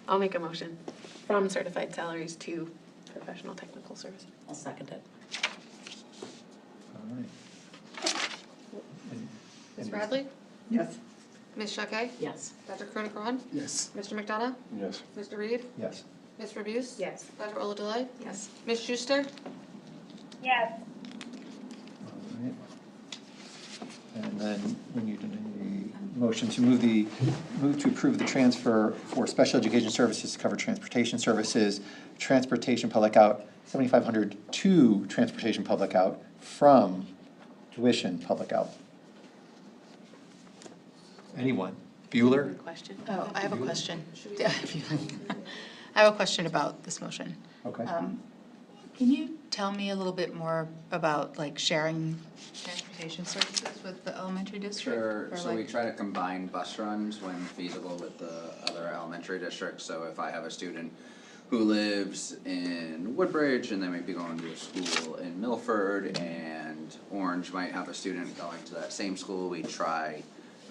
I'll make a motion from certified salaries to professional technical services. I'll second it. All right. Ms. Bradley? Yes. Ms. Shake? Yes. Dr. Kronikron? Yes. Mr. McDonough? Yes. Mr. Reed? Yes. Ms. Rabuse? Yes. Dr. Oladile? Yes. Ms. Schuster? Yes. All right. And then we need a motion to move to approve the transfer for special education services to cover transportation services, transportation public out, $7,500 to transportation public out from tuition public out. Anyone? Bueller? Question? Oh, I have a question. Yeah, if you like. I have a question about this motion. Okay. Can you tell me a little bit more about like sharing transportation services with the elementary district? Sure, Or so we like- try to combine bus runs when feasible with the other elementary districts. So if I have a student who lives in Woodbridge and they might be going to a school in Milford, and Orange might have a student going to that same school, we try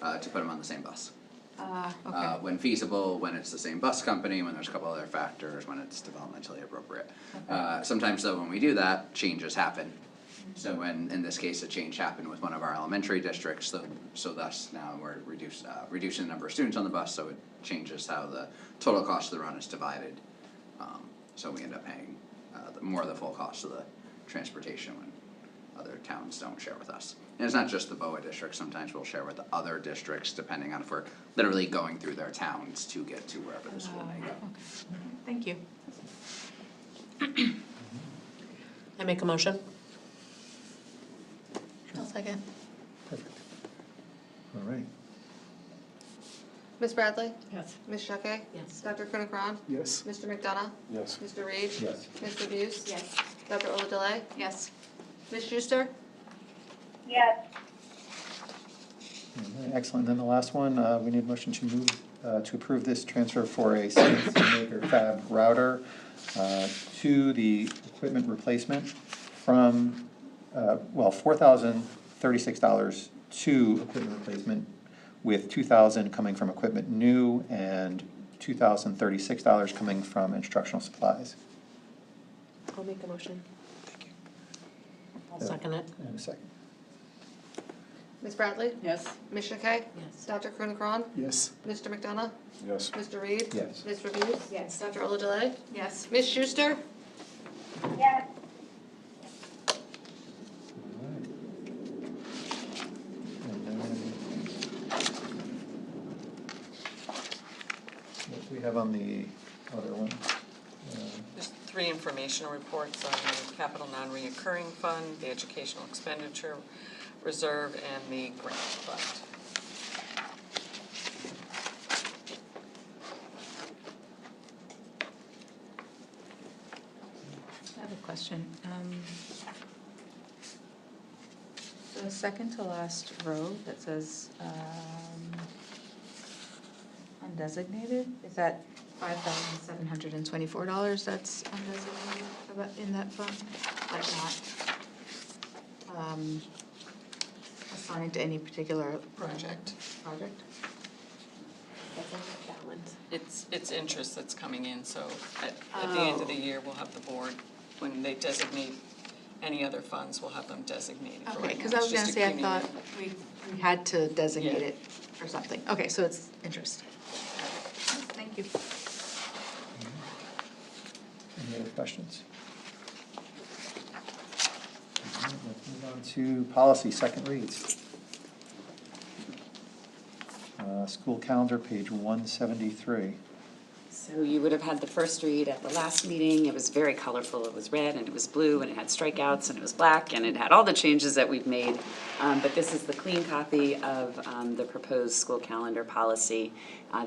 to put them on the same bus. Okay. When feasible, when it's the same bus company, when there's a couple other factors, when it's developmentally appropriate. Sometimes though, when we do that, changes happen. So when, in this case, a change happened with one of our elementary districts, so thus now we're reducing the number of students on the bus, so it changes how the total cost of the run is divided. So we end up paying more of the full cost of the transportation when other towns don't share with us. And it's not just the BOA district, sometimes we'll share with the other districts, depending on if we're literally going through their towns to get to wherever the school may go. Thank you. I make a motion? I'll second. Perfect. All right. Ms. Bradley? Yes. Ms. Shuckey? Yes. Dr. Kunakran? Yes. Mr. McDonough? Yes. Mr. Reed? Yes. Mr. Buse? Yes. Dr. Oladele? Yes. Ms. Schuster? Yes. All right, excellent. And then the last one, we need a motion to move, to approve this transfer for a CNC maker fab router to the equipment replacement from, $4,036 to equipment replacement, with $2,000 coming from equipment new and $2,036 coming from instructional supplies. I'll make a motion. I'll second it. And a second. Ms. Bradley? Yes. Ms. Shuckey? Yes. Dr. Kunakran? Yes. Mr. McDonough? Yes. Mr. Reed? Yes. Mr. Buse? Yes. Dr. Oladele? Yes. Ms. Schuster? Yes. And then, what do we have on the other one? There's 3 informational reports on the capital non-reoccurring fund, the educational expenditure reserve, and the grant fund. I have a question. The second to last row that says undesignated, is that $5,724 that's undesignated in that fund? But not assigned to any particular project? That's in the balance. It's interest that's coming in, so at the end of the year, we'll have the board, when they designate any other funds, we'll have them designated. For Okay, right because now, I it's was gonna just say, I accumulating. thought we had to designate Yeah. it for something. Okay, so it's interest. Thank you. Any other questions? All right, let's move on to policy, second reads. School calendar, page 173. So you would have had the first read at the last meeting. It was very colorful. It was red and it was blue and it had strikeouts and it was black and it had all the changes that we've made. But this is the clean copy of the proposed school calendar policy.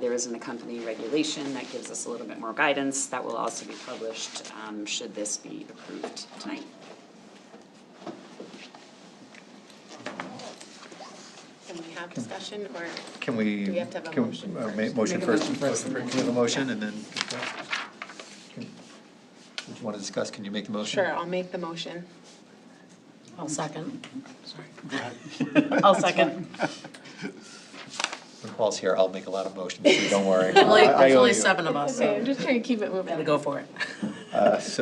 There is an accompanying regulation that gives us a little bit more guidance that will also be published should this be approved tonight. Can we have discussion, or Can we? do we have to have a can- motion Motion first? first. Can we have a motion and then discuss? If you want to discuss, can you make the motion? Sure, I'll make the motion. I'll second. Sorry. I'll second. When Paul's here, I'll make a lot of motions, so don't worry. There's only, I there's owe only you. 7 of us, Okay, I'm so just trying to keep it moving. gotta go for it. What was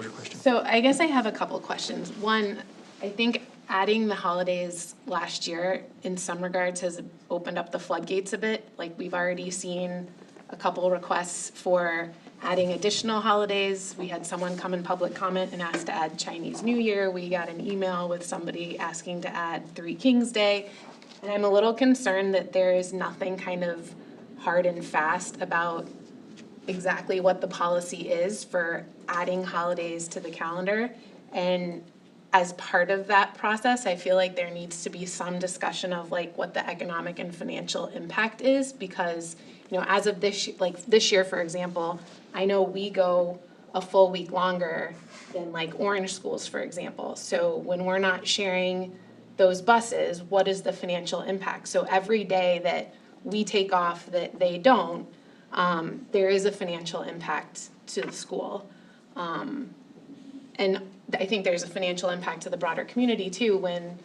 your question? So I guess I have a couple questions. One, I think adding the holidays last year in some regards has opened up the floodgates a bit. Like, we've already seen a couple requests for adding additional holidays. We had someone come in public comment and ask to add Chinese New Year. We got an email with somebody asking to add Three Kings Day. And I'm a little concerned that there is nothing kind of hard and fast about exactly what the policy is for adding holidays to the calendar. And as part of that process, I feel like there needs to be some discussion of like what the economic and financial impact is, because, you know, as of this year, for example, I know we go a full week longer than like Orange schools, for example. So when we're not sharing those buses, what is the financial impact? So every day that we take off that they don't, there is a financial impact to the school. And I think there's a financial impact to the broader community too, when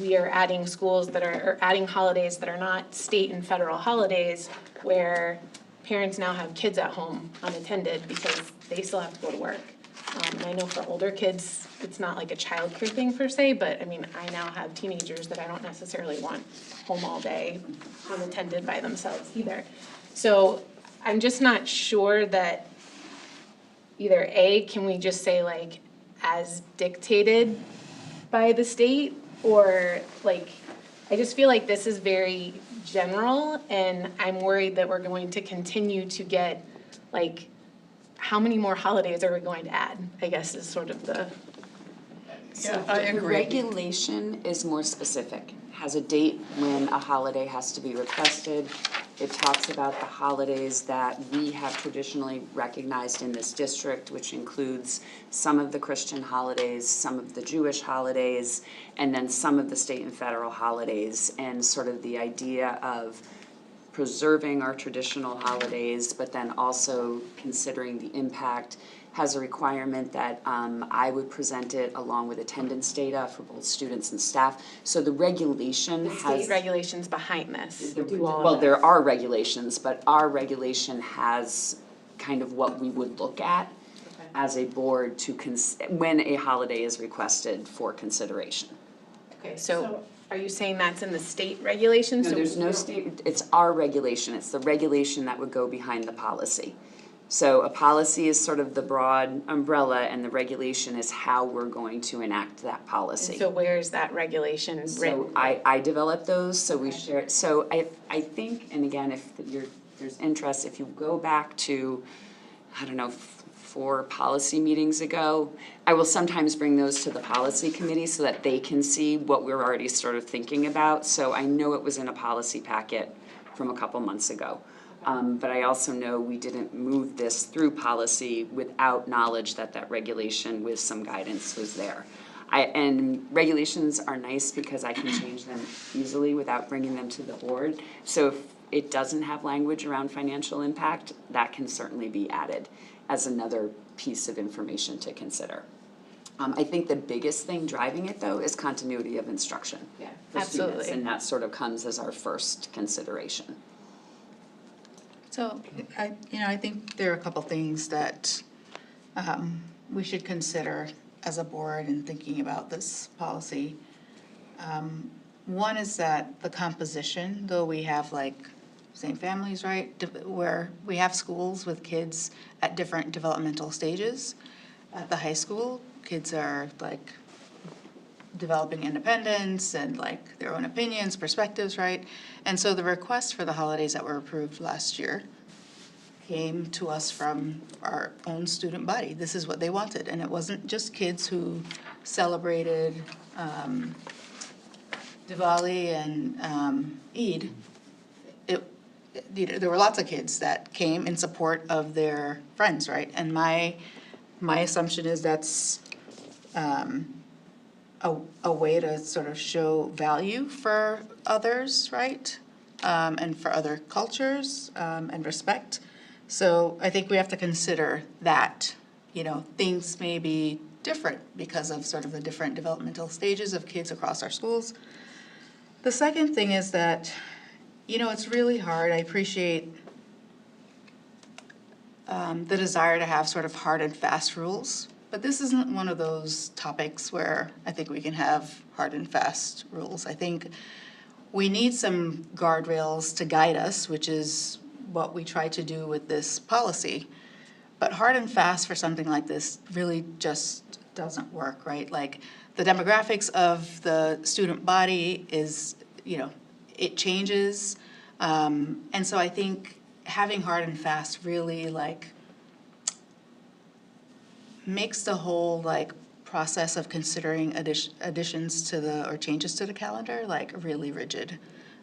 we are adding schools that are, or adding holidays that are not state and federal holidays, where parents now have kids at home unattended because they still have to go to work. And I know for older kids, it's not like a childcare thing per se, but I mean, I now have teenagers that I don't necessarily want home all day unattended by themselves either. So I'm just not sure that either A, can we just say like, as dictated by the state, or like, I just feel like this is very general, and I'm worried that we're going to continue to get, like, how many more holidays are we going to add, I guess is sort of the. Yeah, I The agree. regulation is more specific, has a date when a holiday has to be requested. It talks about the holidays that we have traditionally recognized in this district, which includes some of the Christian holidays, some of the Jewish holidays, and then some of the state and federal holidays, and sort of the idea of preserving our traditional holidays, but then also considering the impact, has a requirement that I would present it along with attendance data for both students and staff. So the regulation The has. state regulations behind this do all of Well, that. there are regulations, but our regulation has kind of what we would look at as a board to when a holiday is requested for consideration. Okay, so are you saying that's in the state regulations? No, there's no state, it's our regulation, it's the regulation that would go behind the policy. So a policy is sort of the broad umbrella, and the regulation is how we're going to enact that policy. So where is that regulation written? So I developed those, so we share it. So I think, and again, if there's interest, if you go back to, I don't know, 4 policy meetings ago, I will sometimes bring those to the policy committee so that they can see what we're already sort of thinking about. So I know it was in a policy packet from a couple months ago. But I also know we didn't move this through policy without knowledge that that regulation with some guidance was there. And regulations are nice because I can change them easily without bringing them to the board. So if it doesn't have language around financial impact, that can certainly be added as another piece of information to consider. I think the biggest thing driving it, though, is continuity of instruction for students, absolutely. and that sort of comes as our first consideration. So, I think there are a couple things that we should consider as a board in thinking about this policy. One is that the composition, though we have like same families, right, where we have schools with kids at different developmental stages. At the high school, kids are like developing independence and like their own opinions, perspectives, right? And so the requests for the holidays that were approved last year came to us from our own student body. This is what they wanted, and it wasn't just kids who celebrated Diwali and Eid. There were lots of kids that came in support of their friends, right? And my assumption is that's a way to sort of show value for others, right? And for other cultures, and respect. So I think we have to consider that, things may be different because of sort of the different developmental stages of kids across our schools. The second thing is that, it's really hard. I appreciate the desire to have sort of hard and fast rules. But this isn't one of those topics where I think we can have hard and fast rules. I think we need some guardrails to guide us, which is what we try to do with this policy. But hard and fast for something like this really just doesn't work, right? Like the demographics of the student body is, it changes. And so I think having hard and fast really makes the whole process of considering additions to or changes to the calendar really rigid,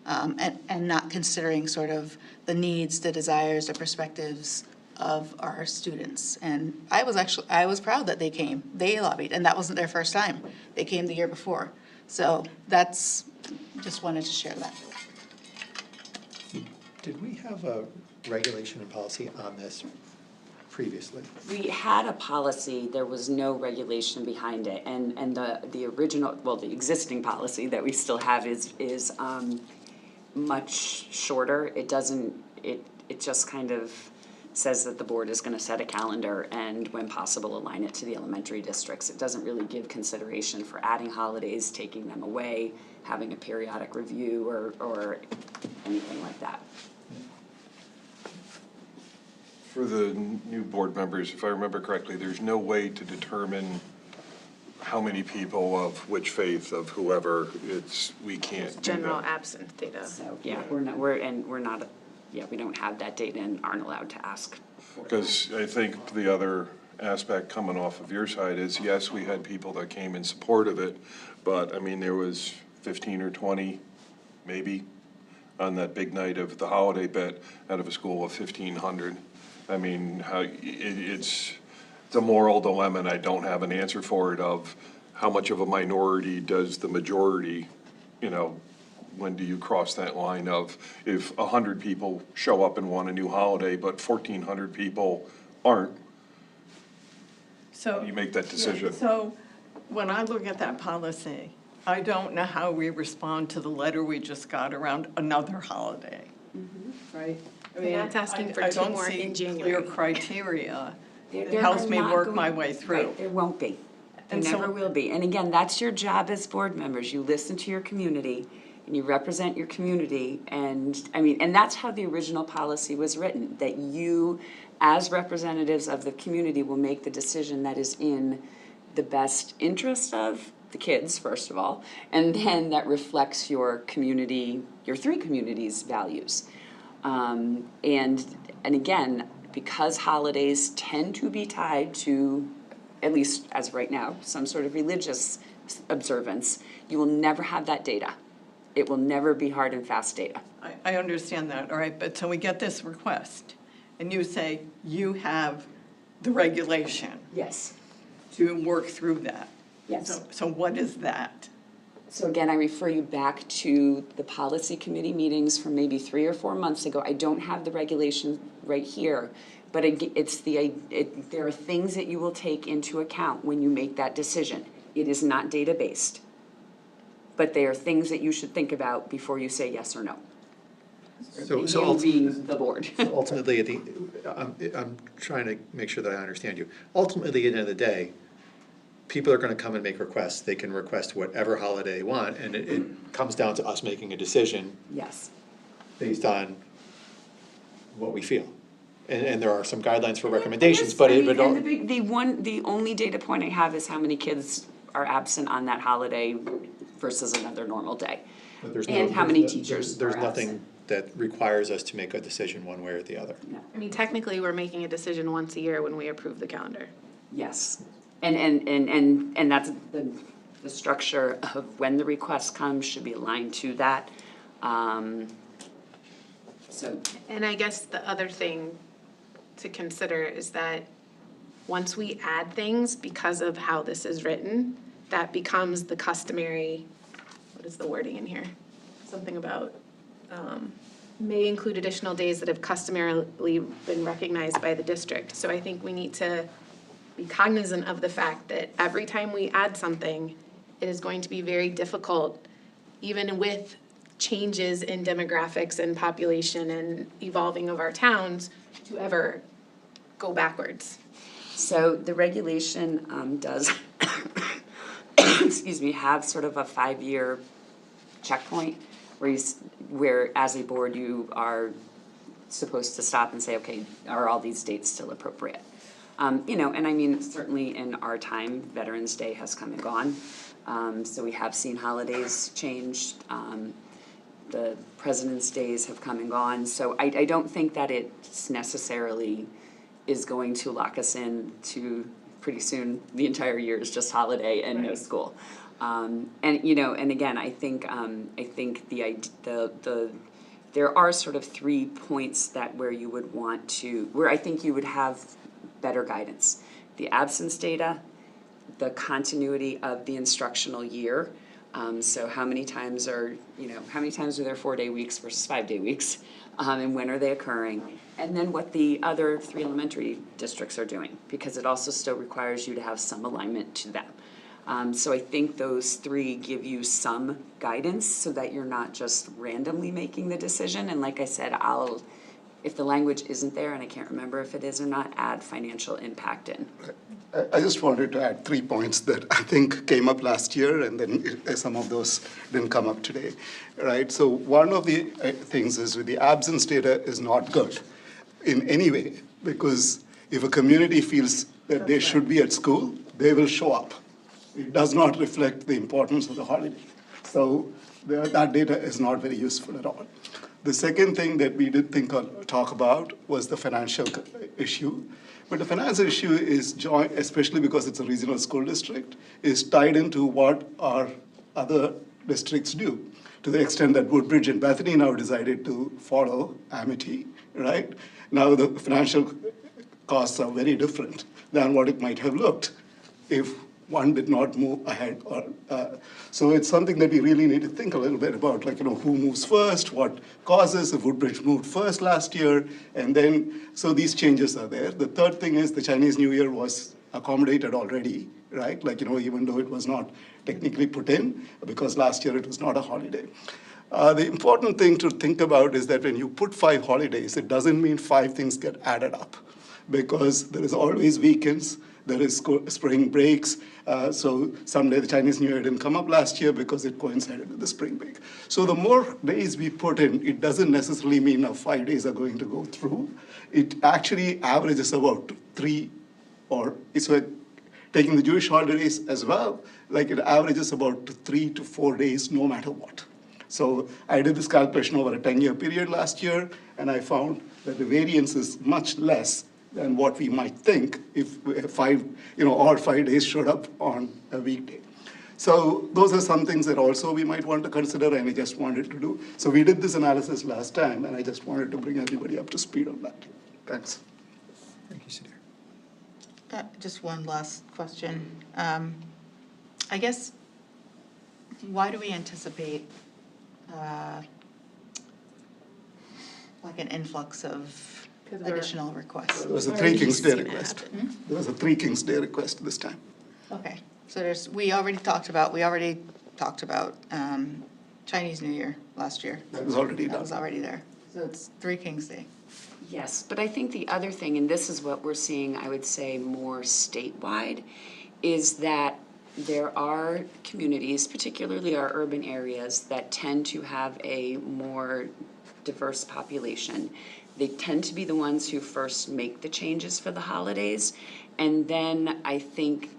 and not considering sort of the needs, the desires, the perspectives of our students. And I was proud that they came. They lobbied, and that wasn't their first time. They came the year before. So just wanted to share that. Did we have a regulation and policy on this previously? We had a policy, there was no regulation behind it, and the original, the existing policy that we still have is much shorter. It doesn't, it just kind of says that the board is gonna set a calendar and when possible align it to the elementary districts. It doesn't really give consideration for adding holidays, taking them away, having a periodic review or anything like that. For the new board members, if I remember correctly, there's no way to determine how many people of which faith, of whoever, we can't do that. General absence data. So, yeah, we don't have that data and aren't allowed to ask. Because I think the other aspect coming off of your side is, yes, we had people that came in support of it, but I mean, there was 15 or 20, maybe, on that big night of the holiday bit out of a school of 1,500. I mean, it's a moral dilemma, and I don't have an answer for it of how much of a minority does the majority, you know, when do you cross that line of if 100 people show up and want a new holiday, but 1,400 people aren't, So. how do you make that decision? So when I look at that policy, I don't know how we respond to the letter we just got around another holiday, right? I mean, That's asking for two more in I don't see January. clear criteria that There helps are me not work going- my way through. Right, there won't be. There And so- never will be. And again, that's your job as board members. You listen to your community and you represent your community. And I mean, and that's how the original policy was written, that you, as representatives of the community, will make the decision that is in the best interest of the kids, first of all, and then that reflects your community, your three communities' values. And again, because holidays tend to be tied to, at least as of right now, some sort of religious observance, you will never have that data. It will never be hard and fast data. I understand that, all right, but so we get this request, and you say you have the regulation. Yes. To work through that. Yes. So what is that? So again, I refer you back to the policy committee meetings from maybe 3 or 4 months ago. I don't have the regulation right here, but there are things that you will take into account when you make that decision. It is not data-based, but they are things that you should think about before you say yes or no. So You being the board. ultimately, I'm trying to make sure that I understand you. Ultimately, at the end of the day, people are gonna come and make requests. They can request whatever holiday they want, and it comes down to us making a decision Yes. based on what we feel. And there are some guidelines for recommendations, but it would all. The only data point I have is how many kids are absent on that holiday versus another normal day. But there's no- And how many there's no- teachers There's are nothing absent. that requires us to make a decision one way or the other. I mean, technically, we're making a decision once a year when we approve the calendar. Yes, and that's the structure of when the request comes should be aligned to that. So, And I guess the other thing to consider is that once we add things, because of how this is written, that becomes the customary, what is the wording in here? Something about, may include additional days that have customarily been recognized by the district. So I think we need to be cognizant of the fact that every time we add something, it is going to be very difficult, even with changes in demographics and population and evolving of our towns, to ever go backwards. so the regulation does, excuse me, have sort of a 5-year checkpoint where as a board you are supposed to stop and say, okay, are all these dates still appropriate? You know, and I mean, certainly in our time, Veterans Day has come and gone. So we have seen holidays change. The President's Days have come and gone. So I don't think that it's necessarily is going to lock us in to pretty soon the entire year is just holiday and no school. And you know, and again, I think there are sort of 3 points that where you would want to, where I think you would have better guidance. The absence data, the continuity of the instructional year. So how many times are there 4-day weeks versus 5-day weeks? And when are they occurring? And then what the other 3 elementary districts are doing, because it also still requires you to have some alignment to them. So I think those 3 give you some guidance so that you're not just randomly making the decision. And like I said, if the language isn't there, and I can't remember if it is or not, add financial impact in. I just wanted to add 3 points that I think came up last year, and then some of those didn't come up today, right? So one of the things is with the absence data is not good in any way, because if a community feels that they should be at school, they will show up. It does not reflect the importance of the holiday. So that data is not very useful at all. The second thing that we did talk about was the financial issue. But the financial issue is joint, especially because it's a regional school district, is tied into what our other districts do. to the extent that Woodbridge and Bethany now decided to follow Amity, right? Now the financial costs are very different than what it might have looked if one did not move ahead. So it's something that we really need to think a little bit about, like, who moves first, what causes, if Woodbridge moved first last year, and then, so these changes are there. The third thing is the Chinese New Year was accommodated already, right? Like, even though it was not technically put in, because last year it was not a holiday. The important thing to think about is that when you put 5 holidays, it doesn't mean 5 things get added up, because there is always weekends, there is spring breaks. So someday the Chinese New Year didn't come up last year because it coincided with the spring break. So the more days we put in, it doesn't necessarily mean now 5 days are going to go through. It actually averages about 3, or so taking the Jewish holidays as well, like it averages about 3 to 4 days no matter what. So I did this calculation over a 10-year period last year, and I found that the variance is much less than what we might think if all 5 days showed up on a weekday. So those are some things that also we might want to consider, and I just wanted to do. So we did this analysis last time, and I just wanted to bring everybody up to speed on that. Thanks. Thank you, Sudhir. Just one last question. I guess, why do we anticipate like an influx of additional requests? There was a Three Kings Day request. There was a Three Kings Day request this time. Okay, so we already talked about Chinese New Year last year. That was already done. That was already there. So it's Three Kings Day. Yes, but I think the other thing, and this is what we're seeing, I would say, more statewide, is that there are communities, particularly our urban areas, that tend to have a more diverse population. They tend to be the ones who first make the changes for the holidays. And then I think,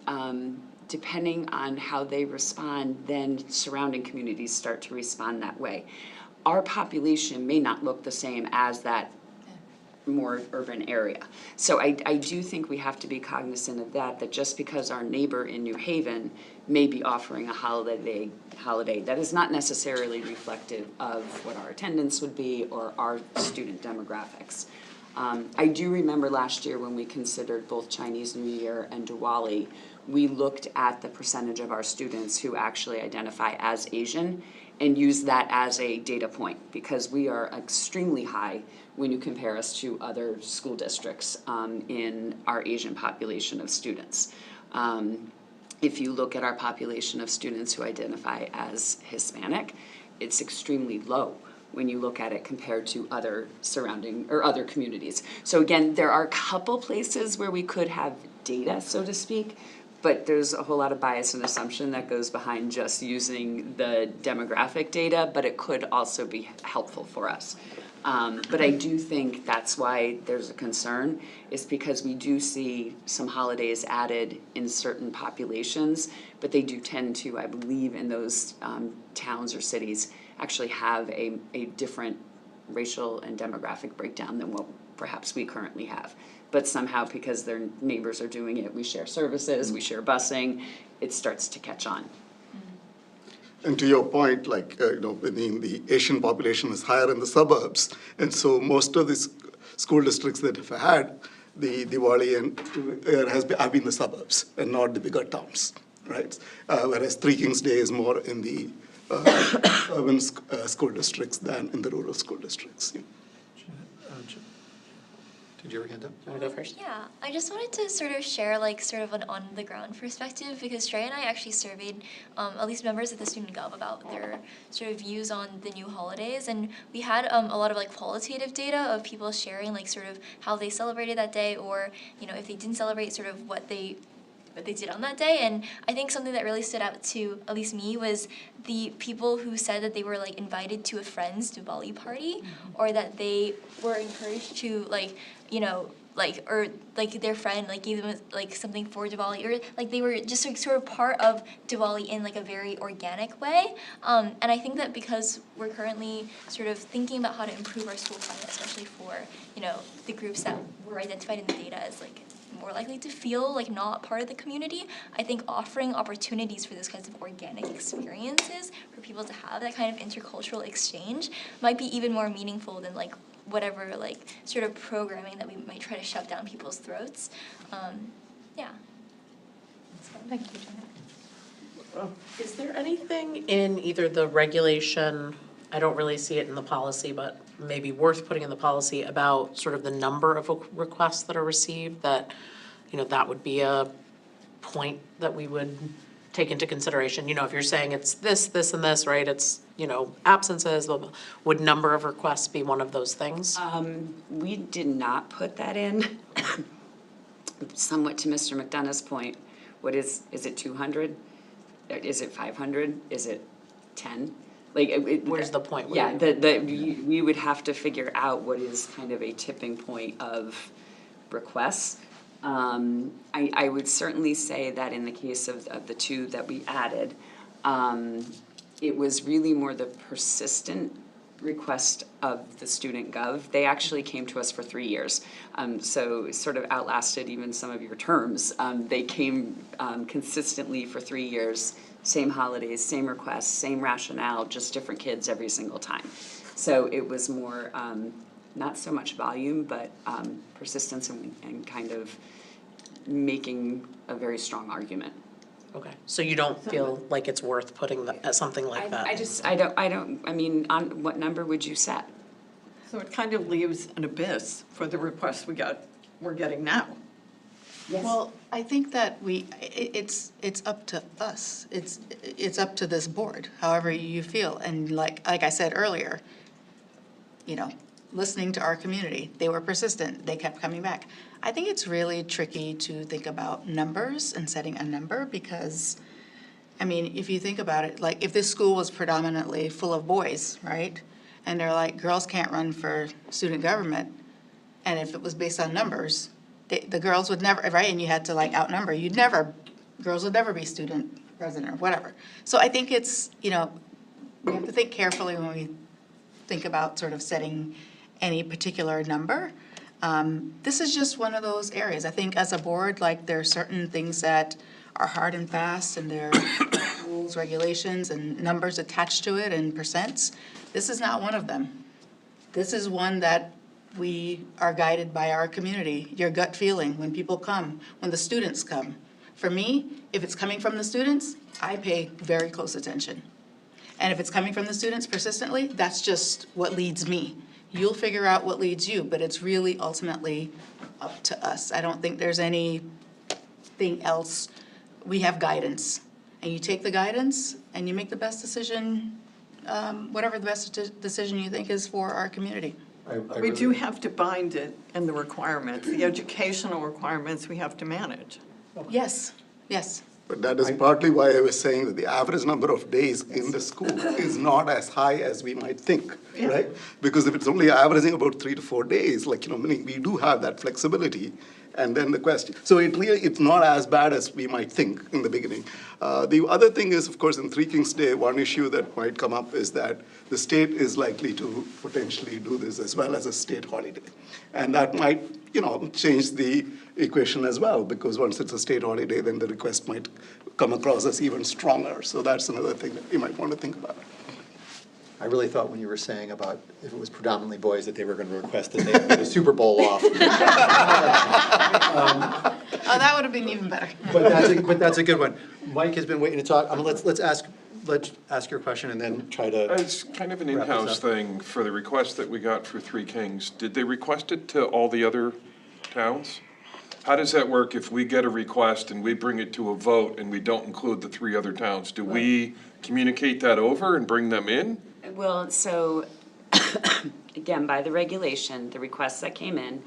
depending on how they respond, then surrounding communities start to respond that way. Our population may not look the same as that more urban area. So I do think we have to be cognizant of that just because our neighbor in New Haven may be offering a holiday, that is not necessarily reflective of what our attendance would be or our student demographics. I do remember last year when we considered both Chinese New Year and Diwali, we looked at the percentage of our students who actually identify as Asian and use that as a data point, because we are extremely high when you compare us to other school districts in our Asian population of students. If you look at our population of students who identify as Hispanic, it's extremely low when you look at it compared to other surrounding or other communities. So again, there are a couple places where we could have data, so to speak, but there's a whole lot of bias and assumption that goes behind just using the demographic data, but it could also be helpful for us. But I do think that's why there's a concern, is because we do see some holidays added in certain populations, but they do tend to, I believe, in those towns or cities, actually have a different racial and demographic breakdown than what perhaps we currently have. But somehow, because their neighbors are doing it, we share services, we share busing, it starts to catch on. And to your point, like, the Asian population is higher in the suburbs. And so most of these school districts that have had the Diwali have been the suburbs and not the bigger towns, right? Whereas Three Kings Day is more in the urban school districts than in the rural school districts. Yeah. Did you ever hand up? You want to go first? Yeah, I just wanted to sort of share an on-the-ground perspective, because Trey and I actually surveyed at least members of the Student Gov about their sort of views on the new holidays, and we had a lot of qualitative data of people sharing sort of how they celebrated that day, or if they didn't celebrate, sort of what they did on that day. And I think something that really stood out to at least me was the people who said that they were invited to a friend's Diwali party, or that they were encouraged to or their friend gave them something for Diwali, or they were just sort of part of Diwali in a very organic way. And I think that because we're currently sort of thinking about how to improve our school climate, especially for the groups that were identified in the data as more likely to feel like not part of the community. I think offering opportunities for those kinds of organic experiences for people to have that kind of intercultural exchange might be even more meaningful than like whatever like sort of programming that we might try to shove down people's throats. Yeah. Thank you, Janet. Is there anything in either the regulation, I don't really see it in the policy, but maybe worth putting in the policy about sort of the number of requests that are received, that, you know, that would be a point that we would take into consideration? You know, if you're saying it's this, this, and this, right, it's, you know, absences, would number of requests be one of those things? We did not put that in. Somewhat to Mr. McDonough's point, what is it 200? Is it 500? Is it 10? Like, Where's the point? Yeah, we would have to figure out what is kind of a tipping point of requests. I would certainly say that in the case of the two that we added, it was really more the persistent request of the student gov. They actually came to us for 3 years, so it sort of outlasted even some of your terms. They came consistently for 3 years, same holidays, same requests, same rationale, just different kids every single time. So it was more, not so much volume, but persistence and kind of making a very strong argument. Okay, so you don't feel like it's worth putting something like that? I mean, on what number would you set? So it kind of leaves an abyss for the requests we're getting now. Well, I think that it's up to us. It's up to this board, however you feel. And like I said earlier, you know, listening to our community, they were persistent, they kept coming back. I think it's really tricky to think about numbers and setting a number because, I mean, if you think about it, like if this school was predominantly full of boys, right? And they're like, girls can't run for student government. And if it was based on numbers, the girls would never, right? And you had to like outnumber, girls would never be student president or whatever. So I think it's, you know, we have to think carefully when we think about sort of setting any particular number. This is just one of those areas. I think as a board, like there are certain things that are hard and fast and there are rules, regulations, and numbers attached to it and percents. This is not one of them. This is one that we are guided by our community, your gut feeling when people come, when the students come. For me, if it's coming from the students, I pay very close attention. And if it's coming from the students persistently, that's just what leads me. You'll figure out what leads you, but it's really ultimately up to us. I don't think there's anything else. We have guidance, and you take the guidance and you make the best decision, whatever the best decision you think is for our community. We do have to bind it in the requirements, the educational requirements we have to manage. Yes, yes. But that is partly why I was saying that the average number of days in the school is not as high as we might think, right? Because if it's only averaging about 3 to 4 days, like, you know, meaning we do have that flexibility. And then the question, so it's not as bad as we might think in the beginning. The other thing is, of course, in Three Kings Day, one issue that might come up is that the state is likely to potentially do this as well as a state holiday. And that might, you know, change the equation as well, because once it's a state holiday, then the request might come across as even stronger. So that's another thing that you might want to think about. I really thought when you were saying about if it was predominantly boys that they were going to request that they get the Super Bowl off. Oh, that would have been even better. But that's a good one. Mike has been waiting to talk. Let's ask your question and then try to. It's kind of an in-house thing for the request that we got for Three Kings. Did they request it to all the other towns? How does that work if we get a request and we bring it to a vote and we don't include the 3 other towns? Do we communicate that over and bring them in? Well, so, again, by the regulation, the requests that came in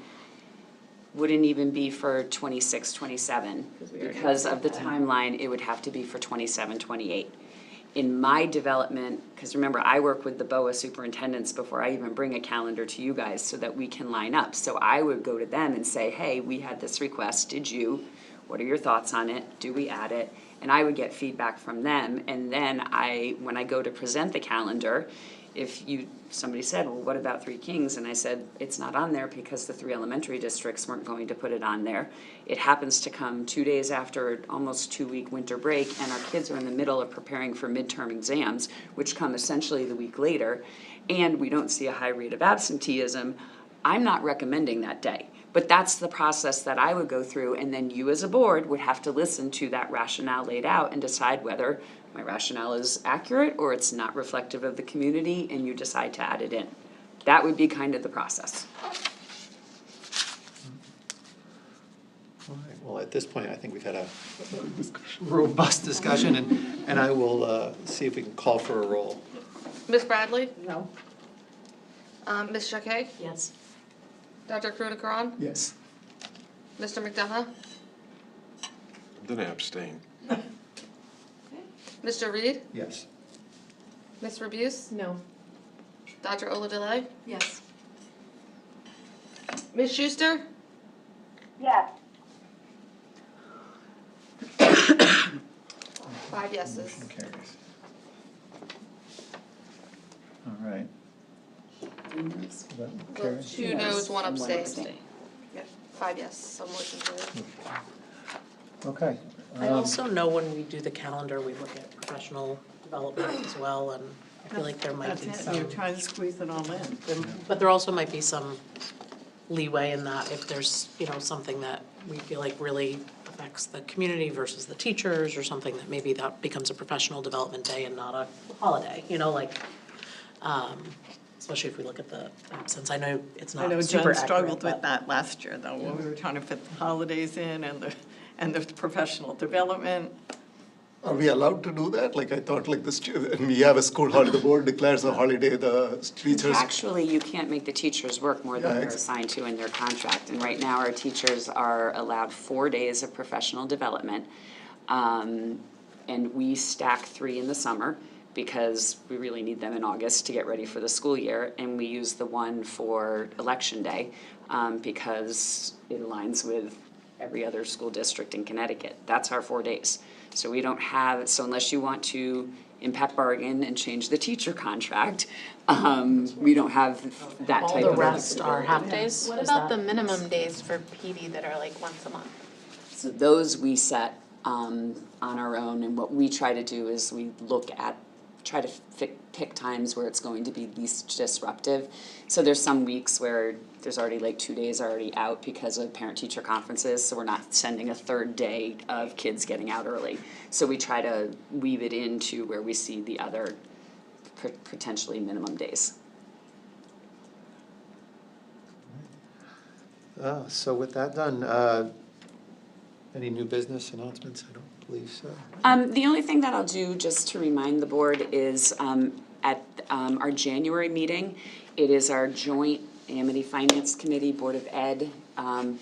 wouldn't even be for 26, 27. Because of the timeline, it would have to be for 27, 28. In my development, because remember, I work with the BOA superintendents before I even bring a calendar to you guys so that we can line up. So I would go to them and say, hey, we had this request, did you? What are your thoughts on it? Do we add it? And I would get feedback from them. And then when I go to present the calendar, if somebody said, well, what about Three Kings? And I said, it's not on there because the 3 elementary districts weren't going to put it on there. It happens to come 2 days after almost 2-week winter break, and our kids are in the middle of preparing for midterm exams, which come essentially the week later, and we don't see a high rate of absenteeism. I'm not recommending that day. But that's the process that I would go through, and then you as a board would have to listen to that rationale laid out and decide whether my rationale is accurate or it's not reflective of the community, and you decide to add it in. That would be kind of the process. All right, well, at this point, I think we've had a robust discussion, and I will see if we can call for a roll. Ms. Bradley? No. Ms. Jacquet? Yes. Dr. Krutikaran? Yes. Mr. McDonough? Then I abstain. Mr. Reed? Yes. Ms. Rebuse? No. Dr. Oladile? Yes. Ms. Schuster? Yes. 5 yeses. Motion carries. All right. That carries? 2 noes, 1 And abstain. Yeah, 5 yes, so motion carried. Okay. I also know when we do the calendar, we look at professional development as well, and I feel like there might be That's it, some. you're trying to squeeze it all in. But there also might be some leeway in that if there's, something that we feel like really affects the community versus the teachers, or something that maybe that becomes a professional development day and not a holiday, especially if we look at the absence. I know it's I know not super Jen struggled accurate, with that last year, though, when we were trying to fit the holidays in and the professional development. Are we allowed to do that? Like, I thought, like, and we have a school holiday, the board declares a holiday, the teachers. Actually, you can't make the teachers work more than Yeah, they're assigned to in their contract. And right now, our teachers are allowed 4 days of professional development. And we stack 3 in the summer because we really need them in August to get ready for the school year. And we use the 1 for election day because it aligns with every other school district in Connecticut. That's our 4 days. So we don't have, so unless you want to impact bargain and change the teacher contract, we don't have that all type the of. rest are half-days? What Is about that- the minimum days for PD that are like once a month? So those we set on our own, and what we try to do is we try to pick times where it's going to be least disruptive. So there's some weeks where there's already like 2 days already out because of parent-teacher conferences, so we're not sending a 3rd day of kids getting out early. So we try to weave it into where we see the other potentially minimum days. So with that done, any new business announcements? I don't believe so. The only thing that I'll do, just to remind the board, is at our January meeting, it is our joint Amity Finance Committee, Board of Ed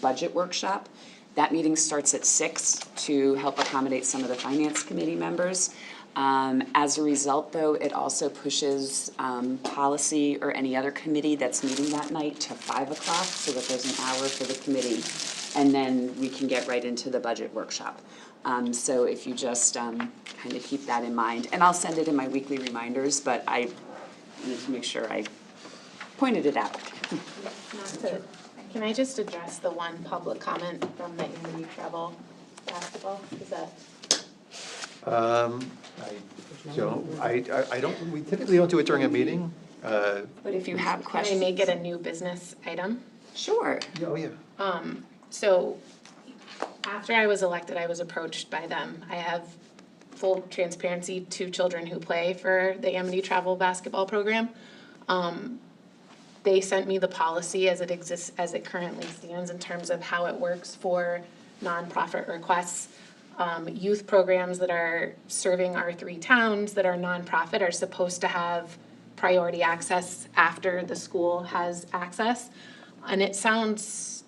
budget workshop. That meeting starts at 6 to help accommodate some of the Finance Committee members. As a result, though, it also pushes policy or any other committee that's meeting that night to 5 o'clock, so that there's an hour for the committee, and then we can get right into the budget workshop. So if you just kind of keep that in mind, and I'll send it in my weekly reminders, but I wanted to make sure I pointed it out. Can I just address the one public comment from the Amity travel basketball? Is that? I don't, we typically don't do it during a meeting. But if you have questions. Can I make it a new business item? Sure. Oh, yeah. So after I was elected, I was approached by them. I have full transparency, 2 children who play for the Amity travel basketball program. They sent me the policy as it exists, as it currently stands in terms of how it works for nonprofit requests. Youth programs that are serving our 3 towns that are nonprofit are supposed to have priority access after the school has access. And it sounds,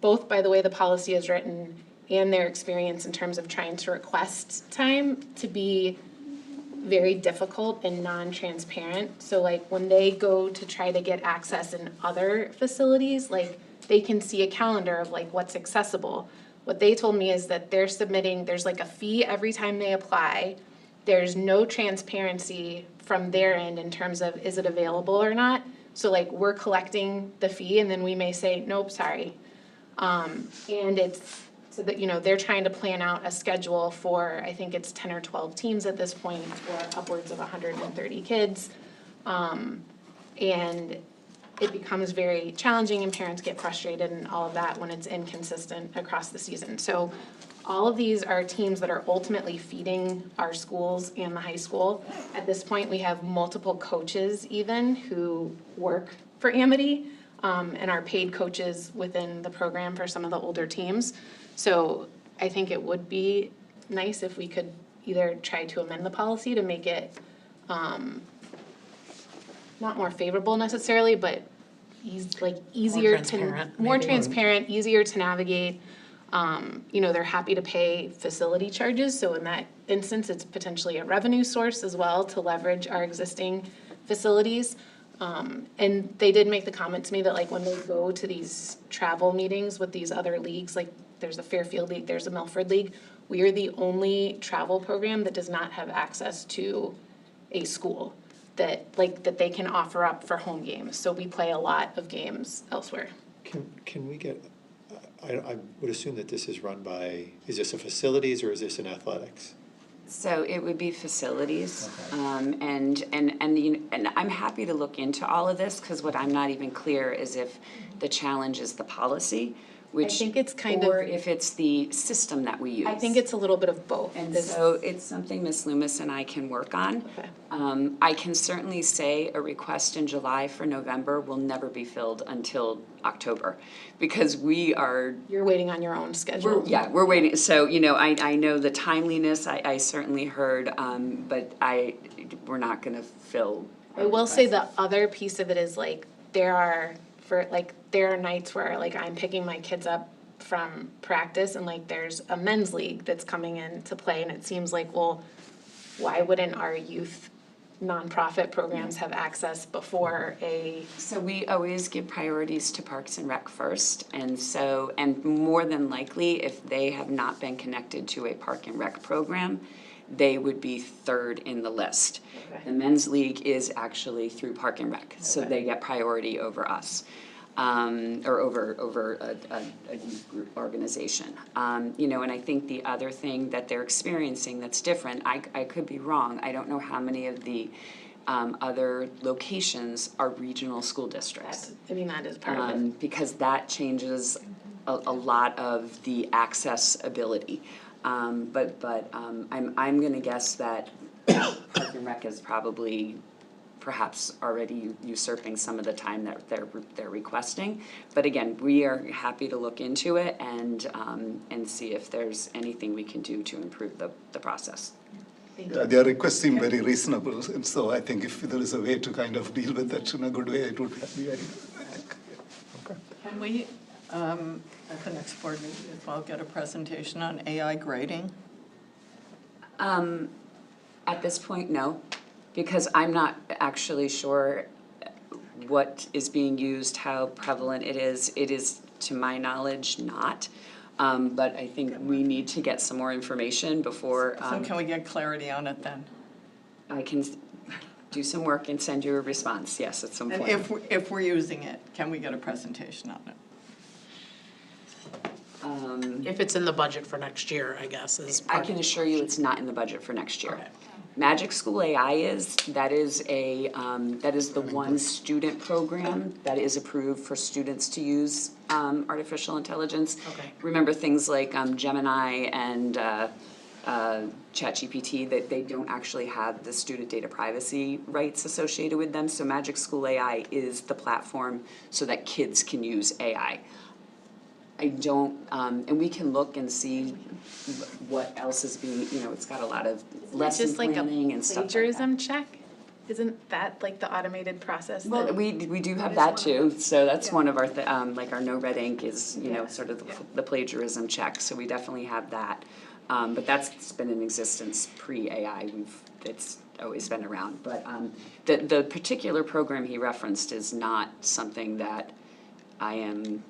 both by the way the policy is written and their experience in terms of trying to request time, to be very difficult and non-transparent. So like when they go to try to get access in other facilities, like they can see a calendar of like what's accessible. What they told me is that they're submitting, there's like a fee every time they apply. There's no transparency from their end in terms of, is it available or not? So like, we're collecting the fee and then we may say, nope, sorry. And it's, so that, you know, they're trying to plan out a schedule for, I think it's 10 or 12 teams at this point, or upwards of 130 kids. And it becomes very challenging and parents get frustrated and all of that when it's inconsistent across the season. So all of these are teams that are ultimately feeding our schools and the high school. At this point, we have multiple coaches even who work for Amity, and are paid coaches within the program for some of the older teams. So I think it would be nice if we could either try to amend the policy to make it, not more favorable necessarily, but easier to, more transparent, easier to navigate. You know, they're happy to pay facility charges, so in that instance, it's potentially a revenue source as well to leverage our existing facilities. And they did make the comment to me that like when they go to these travel meetings with these other leagues, like there's a Fairfield League, there's a Milford League, we are the only travel program that does not have access to a school that they can offer up for home games. So we play a lot of games elsewhere. Can we get, I would assume that this is run by, is this a facilities or is this an athletics? So it would be facilities, and I'm happy to look into all of this, because what I'm not even clear is if the challenge is the policy, which, I think it's kind or of, if it's the system that we use. I think it's a little bit of both. And so it's something Ms. Loomis and I can work on. Okay. I can certainly say a request in July for November will never be filled until October, because we are. You're waiting on your own schedule. We're waiting, so, you know, I know the timeliness, I certainly heard, but we're not gonna fill. I will say the other piece of it is like, there are nights where like I'm picking my kids up from practice and like there's a men's league that's coming in to play, and it seems like, well, why wouldn't our youth nonprofit programs have access before a? So we always give priorities to Parks and Rec first, and so, and more than likely, if they have not been connected to a Park and Rec program, they would be third in the list. Okay. The men's league is actually through Park and Rec, so they get priority over us, or over a youth group organization. You know, and I think the other thing that they're experiencing that's different, I could be wrong, I don't know how many of the other locations are regional school districts. I mean, that is part of it. Because that changes a lot of the accessibility. But I'm gonna guess that Park and Rec is probably perhaps already usurping some of the time that they're requesting. But again, we are happy to look into it and see if there's anything we can do to improve the process. Their requests seem very reasonable, and so I think if there is a way to kind of deal with that in a good way, it would be very good. Can we, at the next board meeting as well, get a presentation on AI grading? At this point, no, because I'm not actually sure what is being used, how prevalent it is. It is, to my knowledge, not. But I think we need to get some more information before. So can we get clarity on it then? I can do some work and send you a response, yes, at some point. And if we're using it, can we get a presentation on it? If it's in the budget for next year, I guess, is I can assure you it's not in the budget for next year. Okay. Magic School AI that is the one student program that is approved for students to use artificial intelligence. Okay. Remember things like Gemini and ChatGPT, that they don't actually have the student data privacy rights associated with them. So Magic School AI is the platform so that kids can use AI. I don't, and we can look and see what else is being, you know, it's got a lot of lesson planning and stuff like that. Plagiarism check? Isn't that like the automated process? Well, we do have that too, so that's one of our, like our no red ink is, you know, sort of the plagiarism check, so we definitely have that. But that's been in existence pre-AI, it's always been around, but the particular program he referenced is not something that I am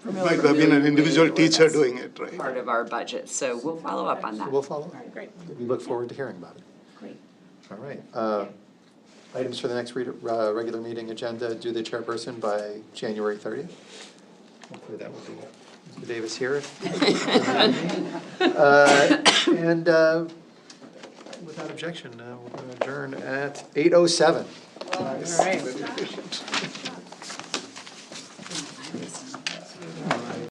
It might have been an individual teacher doing it, right? part of our budget, so we'll follow up on that. We'll follow up. All right, great. We look forward to hearing about it. Great. All right. items for the next regular meeting agenda, do the chairperson by January 30th. Hopefully that will be Mr. Davis here. And without objection, we're going to adjourn at 8:07. All right.